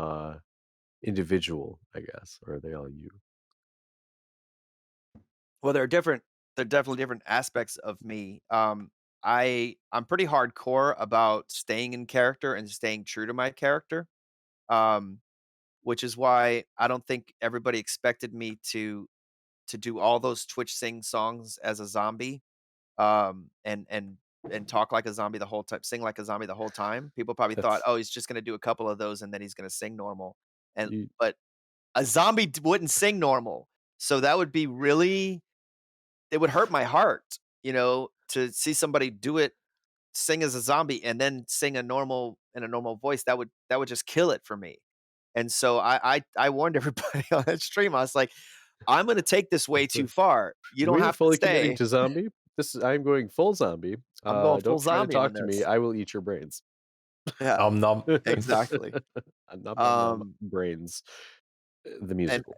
individual, I guess, or are they all you? Well, they're definitely different aspects of me. I'm pretty hardcore about staying in character and staying true to my character. Um, which is why I don't think everybody expected me to do all those Twitch sing songs as a zombie, and talk like a zombie the whole time, sing like a zombie the whole time. People probably thought, That's "Oh, he's just gonna do a couple of those and then he's gonna sing normal." And You but a zombie wouldn't sing normal, so that would be really it would hurt my heart, to see somebody do it, sing as a zombie, and then sing in a normal voice, that would just kill it for me. And so I warned everybody on that stream. I was like, I'm gonna take this way too far. You don't We're have to fully committing stay. to zombie. I'm going full zombie. I'm going full Don't try to zombie on talk to me. this. I will eat your brains. Yeah, Nom nom. exactly. Nom nom nom Um, brains. The and musical.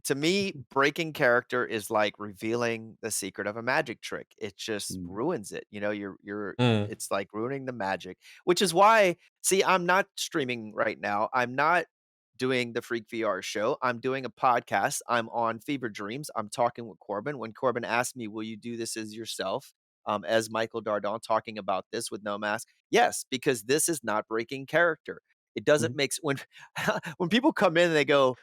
to me, breaking character is like revealing the secret of a magic trick. It just Mm. ruins it. Mm. It's like ruining the magic, which is why, see, I'm not streaming right now. I'm not doing the FreakVR show. I'm doing a podcast. I'm on Fever Dreams. I'm talking with Corbin. When Corbin asked me, will you do this as yourself? As Michael Dardon talking about this with no mask. Yes, because this is not breaking character. It doesn't Mhm. make when when people come in and they go,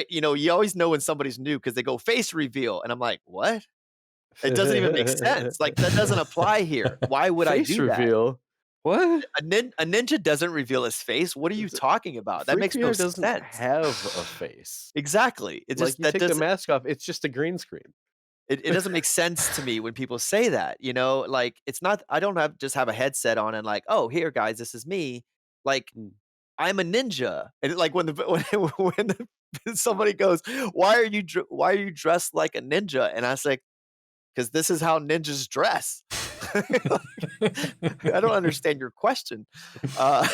you always know when somebody's new because they go face reveal, and I'm like, what? It doesn't even make sense. Like that doesn't apply here. Why would I Face do that? reveal. What? A ninja doesn't reveal his face. What are you talking about? That Freak makes no VR doesn't sense. have a face. Exactly. It Like just you that take the doesn't mask off, it's just a green screen. it doesn't make sense to me when people say that. Like it's not. I don't have a headset on and like, oh, here guys, this is me. Like Mm. I'm a ninja. And like when somebody goes, why are you dressed like a ninja? And I was like, because this is how ninjas dress. I don't understand your question. Uh,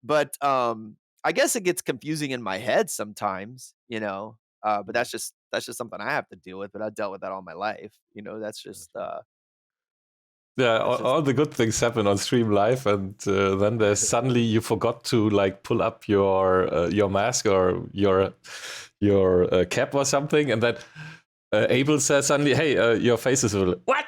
but I guess it gets confusing in my head sometimes, but that's just something I have to deal with. But I've dealt with that all my life. That's just Yeah, that's just all the good things happen on stream live, and then there's suddenly you forgot to like pull up your mask or your cap or something, and then Abel says suddenly, "Hey, your face is what?"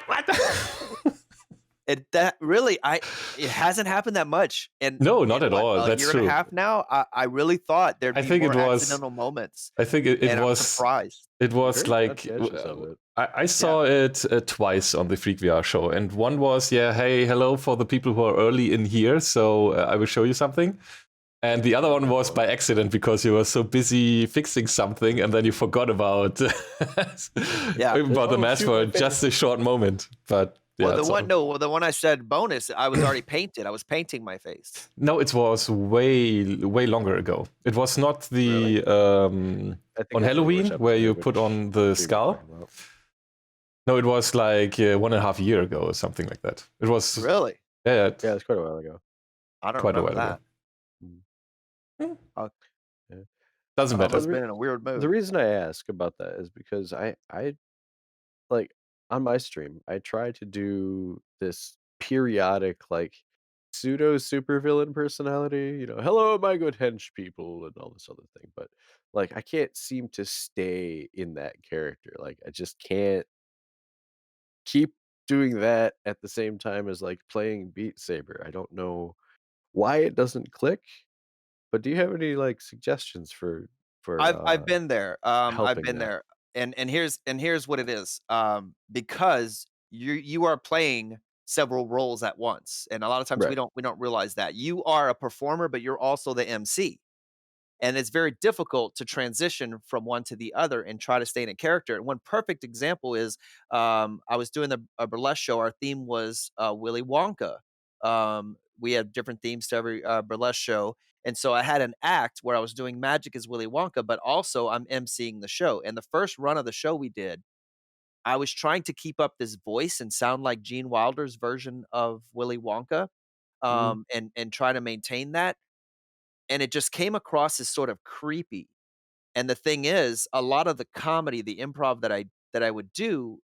it hasn't happened that much. And No, not at all. a That's year and a true. half now. I really thought there'd I be think more it was. accidental moments, I think it and I'm was. surprised. It was Very like conscientious of it. I saw it twice on the FreakVR show, and one was, yeah, hey, hello for the people who are early in here, so I will show you something. And the other one was by accident because you were so busy fixing something, and then you forgot about about the mask for just a short moment. But yeah, Well, the one I said bonus, I was already painted. I was painting my face. no, it was way longer ago. It was not the on Halloween where you put on the skull. No, it was like 1.5 years ago or something like that. It was Really? Yeah, it's quite a while ago. I don't quite a remember while that. ago. Doesn't matter. I've been in a weird mood. The reason I ask about that is because I like on my stream, I try to do this periodic like pseudo supervillain personality, hello my good hench people and all this other thing, but like I can't seem to stay in that character. Like I just can't keep doing that at the same time as like playing Beat Saber. I don't know why it doesn't click, but do you have any like suggestions for I've been there. I've helping been that? there. And here's what it is. Because you are playing several roles at once. And a lot of times we Right. don't realize that. You are a performer, but you're also the MC. And it's very difficult to transition from one to the other and try to stay in a character. And one perfect example is I was doing a burlesque show. Our theme was Willy Wonka. We had different themes to every burlesque show. And so I had an act where I was doing magic as Willy Wonka, but also I'm emceeing the show. And the first run of the show we did, I was trying to keep up this voice and sound like Gene Wilder's version of Willy Wonka, Mhm. and try to maintain that. And it just came across as sort of creepy. And the thing is, a lot of the comedy, the improv that I would do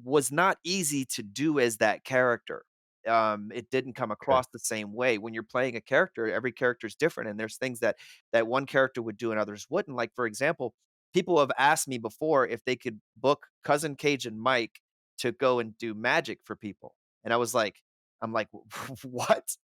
was not easy to do as that character. It didn't come Okay. across the same way. When you're playing a character, every character is different, and there's things that one character would do and others wouldn't. Like for example, people have asked me before if they could book Cousin Cage and Mike to go and do magic for people, and I'm like, what?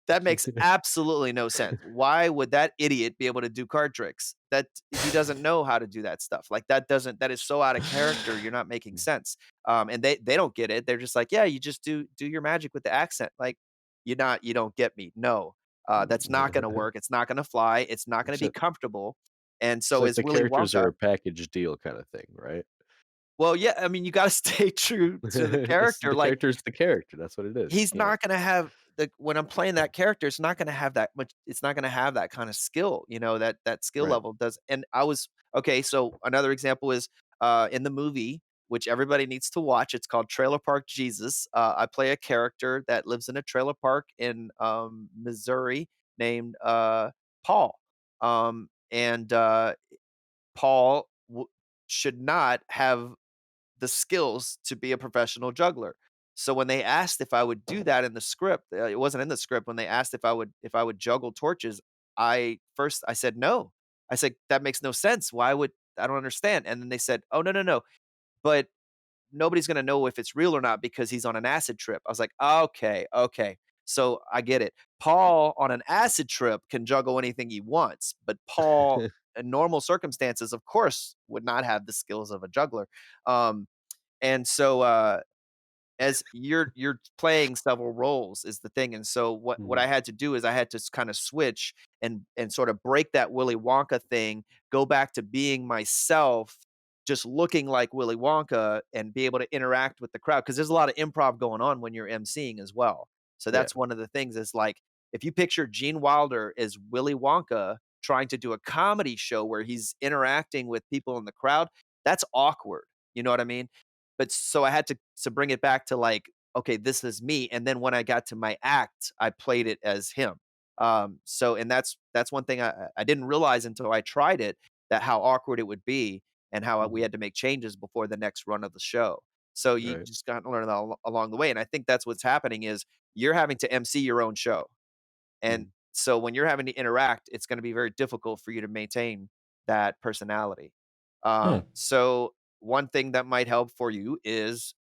That makes absolutely no sense. Why would that idiot be able to do card tricks? That he doesn't know how to do that stuff. Like that is so out of character. You're not making sense. And they don't get it. They're just like, yeah, you just do your magic with the accent. Like you don't get me. No, that's not going to work. It's not going to fly. It's not going to be So comfortable. And it's so like is the Willy characters are Wonka. a package deal kind of thing, right? Well, yeah, I mean, you got to stay true to the character. The Like character's the character. That's what it is. he's not gonna have when I'm playing that character, it's not gonna have that much. It's not gonna have that kind of skill. That skill Right. level does. And I was okay. So another example is in the movie, which everybody needs to watch. It's called Trailer Park Jesus. I play a character that lives in a trailer park in Missouri named Paul. And Paul should not have the skills to be a professional juggler. So when they asked if I would do that in the script, it wasn't in the script. When they asked if I would juggle torches, I said no. I said that makes no sense. Why would I don't understand? And then they said, "Oh, no, no, no. But nobody's gonna know if it's real or not because he's on an acid trip." I was like, "Okay, okay. So I get it. Paul on an acid trip can juggle anything he wants, but Paul in normal circumstances, of course, would not have the skills of a juggler." And so as you're playing several roles is the thing. And so what I Mhm. had to do is I had to kind of switch and sort of break that Willy Wonka thing, go back to being myself, just looking like Willy Wonka and be able to interact with the crowd because there's a lot of improv going on when you're emceeing as well. So Yeah. that's one of the things is like if you picture Gene Wilder as Willy Wonka trying to do a comedy show where he's interacting with people in the crowd, that's awkward. You know what I mean? But so I had to bring it back to like, okay, this is me. And then when I got to my act, I played it as him. So and that's one thing I didn't realize until I tried it that how awkward it would be and how we Mhm. had to make changes before the next run of the show. So you Right. just got to learn that along the way. And I think that's what's happening is you're having to MC your own show. And Mhm. so when you're having to interact, it's going to be very difficult for you to maintain that personality. Hmm. So one thing that might help for you is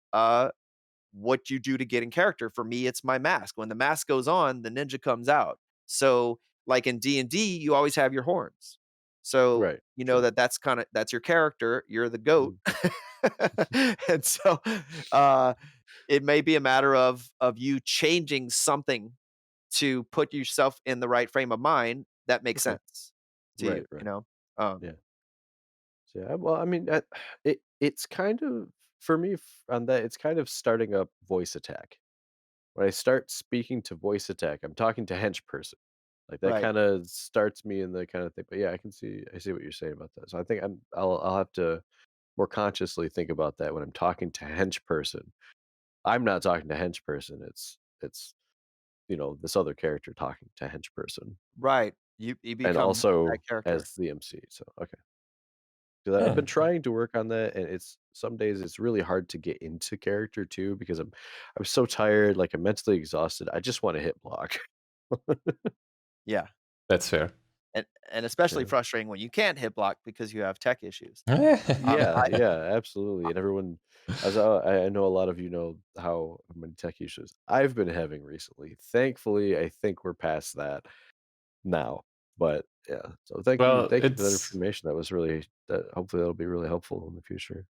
what you do to get in character. For me, it's my mask. When the mask goes on, the ninja comes out. So like in D&D, you always have your horns. So Right. you know Sure. that's your character. You're the goat. Mhm. And so uh it may be a matter of you changing something to put yourself in the right frame of mind that makes Okay. sense to Right. you, you Right. know? Um, Yeah. So, yeah, well, I mean, it's kind of for me on that. It's kind of starting up voice attack. When I start speaking to voice attack, I'm talking to hench person. Like that right. kind of starts me in the kind of thing. But yeah, I see what you're saying about that. So I think I'll have to more consciously think about that when I'm talking to hench person. I'm not talking to hench person. It's this other character talking to hench person, Right. You and become that also character. as the MC. So okay. 'Cause I've Hmm. been trying to work on that, and it's some days it's really hard to get into character too because I'm so tired, like I'm mentally exhausted. I just want to hit block. Yeah. That's fair. And especially Yeah. frustrating when you can't hit block because you have tech issues. Yeah, I yeah, absolutely. And everyone, as I know, a lot of you know how many tech issues I've been having recently. Thankfully, I think we're past that now. But yeah, so Well, thank you for that it's information. That was really that. Hopefully, that'll be really helpful in the future.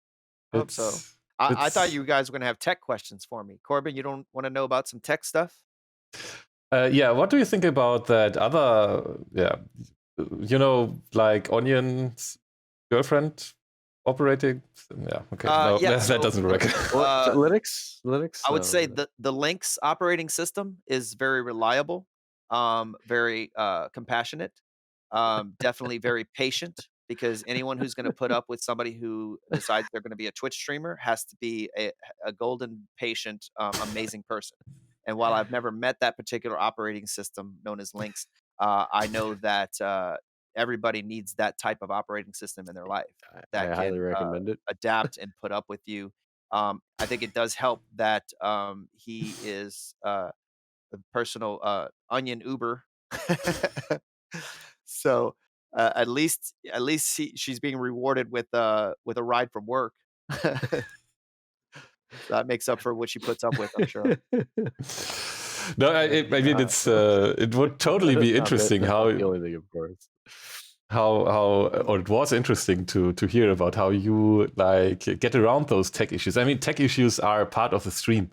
hope so. it's I thought it's you guys were gonna have tech questions for me. Corbin, you don't wanna know about some tech stuff? yeah. What do you think about that other? Yeah, like Onion's girlfriend operating. Yeah. Okay. No, Yeah, that so, doesn't work. Is it uh Linux? Linux? I would say No. the Lynx operating system is very reliable, very compassionate, definitely very patient because anyone who's going to put up with somebody who decides they're going to be a Twitch streamer has to be a golden patient, amazing person. And while I've never met that particular operating system known as Lynx, I know that everybody needs that type of operating system in their life I that highly can recommend it. adapt and put up with you. I think it does help that he is a personal onion Uber. So at least she's being rewarded with a ride from work. That makes up for what she puts up with, I'm sure. No, I mean Uh, it would totally be interesting that's not how the only thing, of course. or it was interesting to hear about how you like get around those tech issues. I mean, tech issues are part of the stream.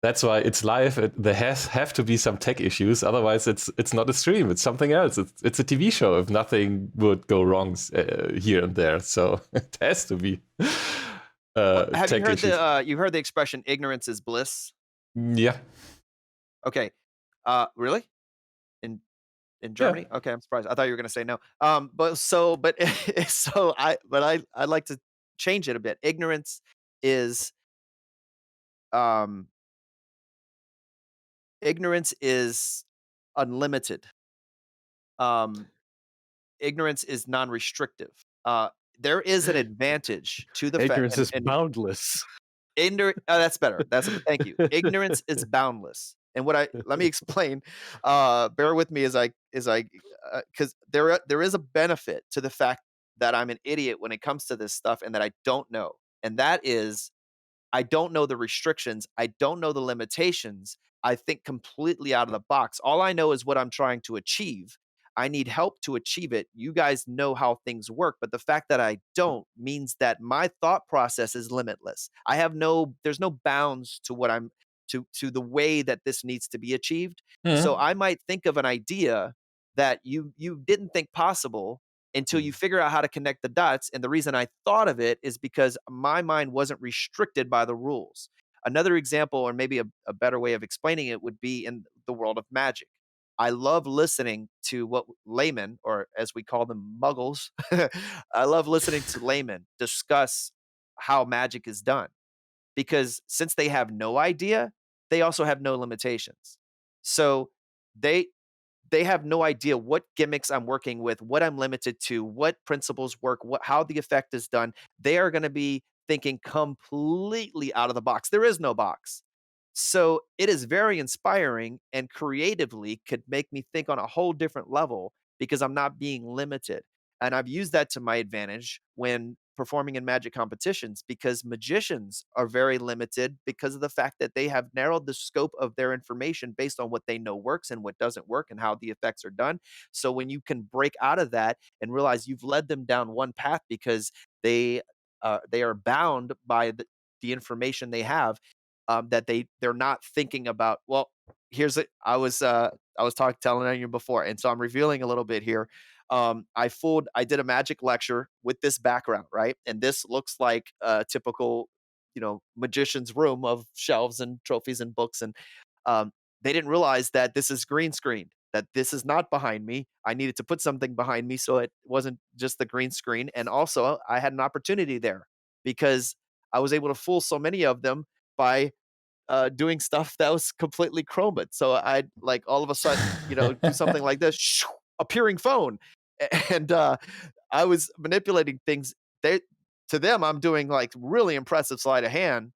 That's why it's live. There have to be some tech issues. Otherwise, it's not a stream. It's something else. It's a TV show. If nothing would go wrong here and there, so it has to be. Have you tech heard issues. you heard the expression "ignorance is bliss"? Yeah. Okay. Really? In in Yeah. Germany? Okay, I'm surprised. I thought you were gonna say no. But I'd like to change it a bit. Is um ignorance is unlimited. Um, Ignorance is non-restrictive. There is an advantage to the fact Ignorance is and boundless. That's better. Thank you. Ignorance is boundless. And let me explain. Bear with me because there is a benefit to the fact that I'm an idiot when it comes to this stuff and that I don't know. And that is I don't know the restrictions. I don't know the limitations. I think completely out of the box. All I know is what I'm trying to achieve. I need help to achieve it. You guys know how things work, but the fact that I don't means that my thought process is limitless. There's no bounds to what I'm to the way that this needs to be achieved. So Mhm. I might think of an idea that you didn't think possible until you figure out how to connect the dots. And the reason I thought of it is because my mind wasn't restricted by the rules. Another example, or maybe a better way of explaining it, would be in the world of magic. I love listening to what laymen, or as we call them, muggles, I love listening to laymen discuss how magic is done because since they have no idea, they also have no limitations. So they they have no idea what gimmicks I'm working with, what I'm limited to, what principles work, how the effect is done. They are going to be thinking completely out of the box. There is no box. So it is very inspiring and creatively could make me think on a whole different level because I'm not being limited. And I've used that to my advantage when performing in magic competitions because magicians are very limited because of the fact that they have narrowed the scope of their information based on what they know works and what doesn't work and how the effects are done. So when you can break out of that and realize you've led them down one path because they are bound by the information they have, that they're not thinking about. Well, here's it. I was telling you before, and so I'm revealing a little bit here. I did a magic lecture with this background, right? And this looks like a typical, magician's room of shelves and trophies and books. And um, they didn't realize that this is green screen, that this is not behind me. I needed to put something behind me so it wasn't just the green screen. And also, I had an opportunity there because I was able to fool so many of them by doing stuff that was completely chromed. So I'd like all of a sudden, do something like this, appearing phone, and I was manipulating things. They To them, I'm doing like really impressive sleight of hand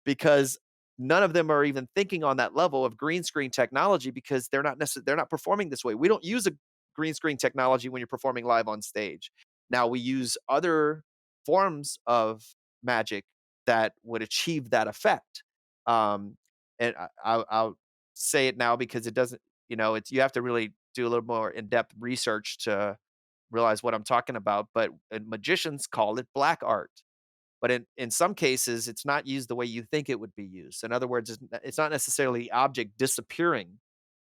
because none of them are even thinking on that level of green screen technology because they're not performing this way. We don't use a green screen technology when you're performing live on stage. Now we use other forms of magic that would achieve that effect. Um, and I'll say it now because it doesn't, you have to really do a little more in depth research to realize what I'm talking about. But magicians call it black art. But in some cases, it's not used the way you think it would be used. In other words, it's not necessarily the object disappearing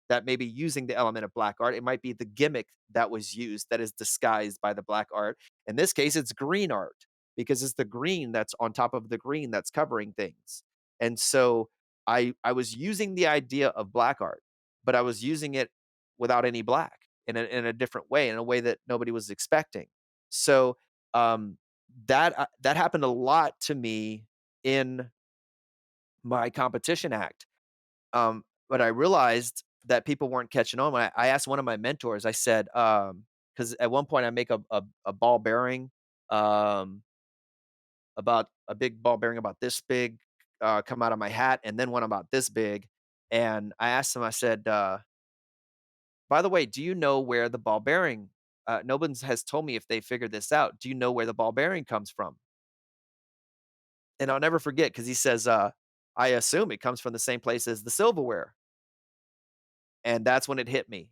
that may be using the element of black art. It might be the gimmick that was used that is disguised by the black art. In this case, it's green art because it's the green that's on top of the green that's covering things. And so I was using the idea of black art, but I was using it without any black in a different way, in a way that nobody was expecting. So um, that happened a lot to me in my competition act. But I realized that people weren't catching on. When I asked one of my mentors, I said, because at one point I make a ball bearing, um, about a big ball bearing about this big, come out of my hat, and then one about this big. And I asked him, I said, by the way, do you know where the ball bearing? No one has told me if they figured this out. Do you know where the ball bearing comes from? And I'll never forget because he says, I assume it comes from the same place as the silverware. And that's when it hit me.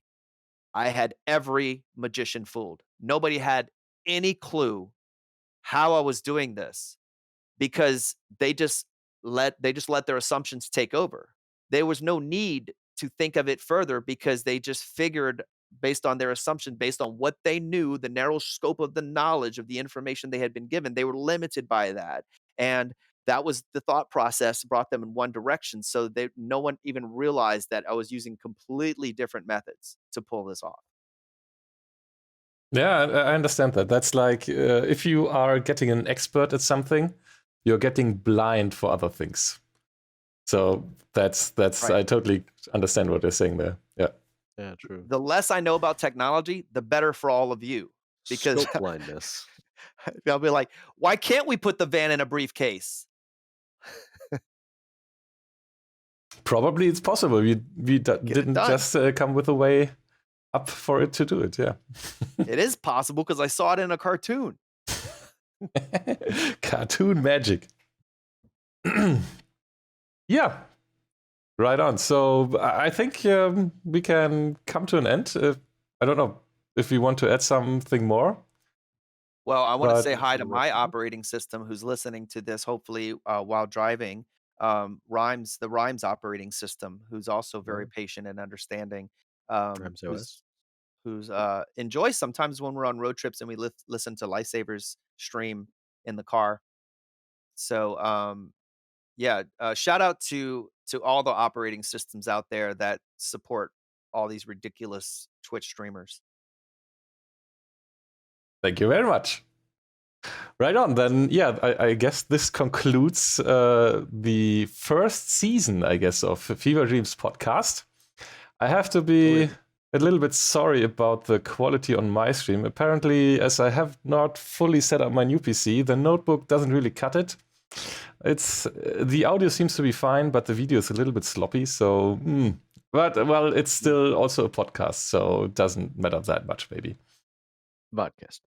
I had every magician fooled. Nobody had any clue how I was doing this because they just let their assumptions take over. There was no need to think of it further because they just figured based on their assumption, based on what they knew, the narrow scope of the knowledge of the information they had been given, they were limited by that. And that was the thought process, brought them in one direction. So no one even realized that I was using completely different methods to pull this off. Yeah, I understand that. That's like if you are getting an expert at something, you're getting blind for other things. So that's right. I totally understand what you're saying there. Yeah, true. The less I know about technology, the better for all of you. Because scope blindness. I'll be like, why can't we put the van in a briefcase? Probably it's possible. We didn't just come with a way up for it to do it. Yeah, it is possible because I saw it in a cartoon. Cartoon magic. Yeah, right on. So I think we can come to an end. I don't know if you want to add something more. Well, I want to say hi to my operating system who's listening to this, hopefully while driving. Rhymes, the Rhymes operating system, who's also very patient and understanding. Who's enjoys sometimes when we're on road trips and we listen to Lifesavers stream in the car. So yeah, shout out to all the operating systems out there that support all these ridiculous Twitch streamers. Thank you very much. Right on, then, yeah, I guess this concludes the first season, I guess, of Fever Dreams podcast. I have to be a little bit sorry about the quality on my stream. Apparently, as I have not fully set up my new PC, the notebook doesn't really cut it. The audio seems to be fine, but the video is a little bit sloppy, so... But, well, it's still also a podcast, so it doesn't matter that much, maybe. Vodcast.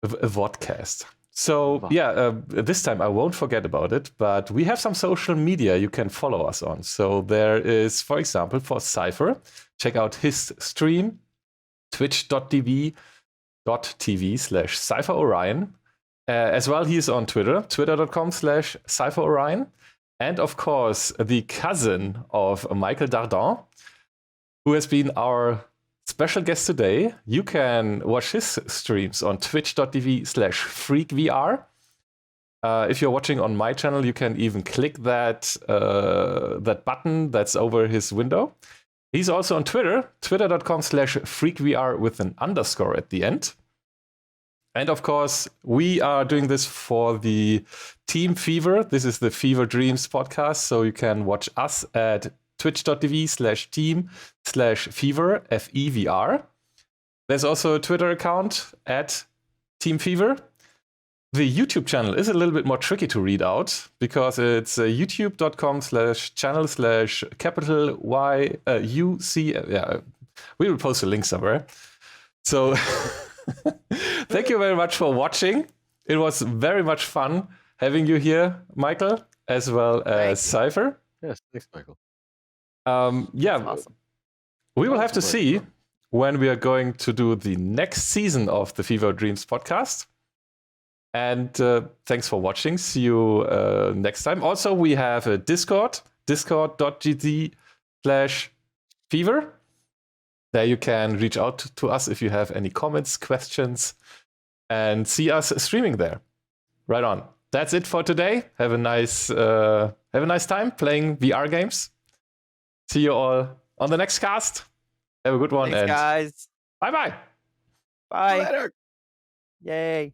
A vodcast. So, yeah, this time I won't forget about it, but we have some social media you can follow us on. So there is, for example, for Cypher, check out his stream, twitch.tv/XypherOrion. As well, he is on Twitter, twitter.com/XypherOrion. And of course, the cousin of Michael Dardon, who has been our special guest today. You can watch his streams on twitch.tv/FreakVR. If you're watching on my channel, you can even click that button that's over his window. He's also on Twitter, twitter.com/FreakVR with an underscore at the end. And of course, we are doing this for the Team FeVR. This is the Fever Dreams podcast, so you can watch us at twitch.tv/team/FeVR, FeVR. There's also a Twitter account at Team FeVR. The YouTube channel is a little bit more tricky to read out because it's youtube.com/Y-UC. Yeah, we will post a link somewhere. So thank you very much for watching. It was very much fun having you here, Michael, as well as Cypher. Yes, thanks, Michael. Yeah, awesome. We will have to see when we are going to do the next season of the Fever Dreams podcast. And thanks for watching. See you next time. Also, we have a Discord, discord.gg/fever. There you can reach out to us if you have any comments, questions, and see us streaming there. Right on. That's it for today. Have a nice time playing VR games. See you all on the next cast. Have a good one. Thanks, guys. Bye-bye. Bye. Later. Yay.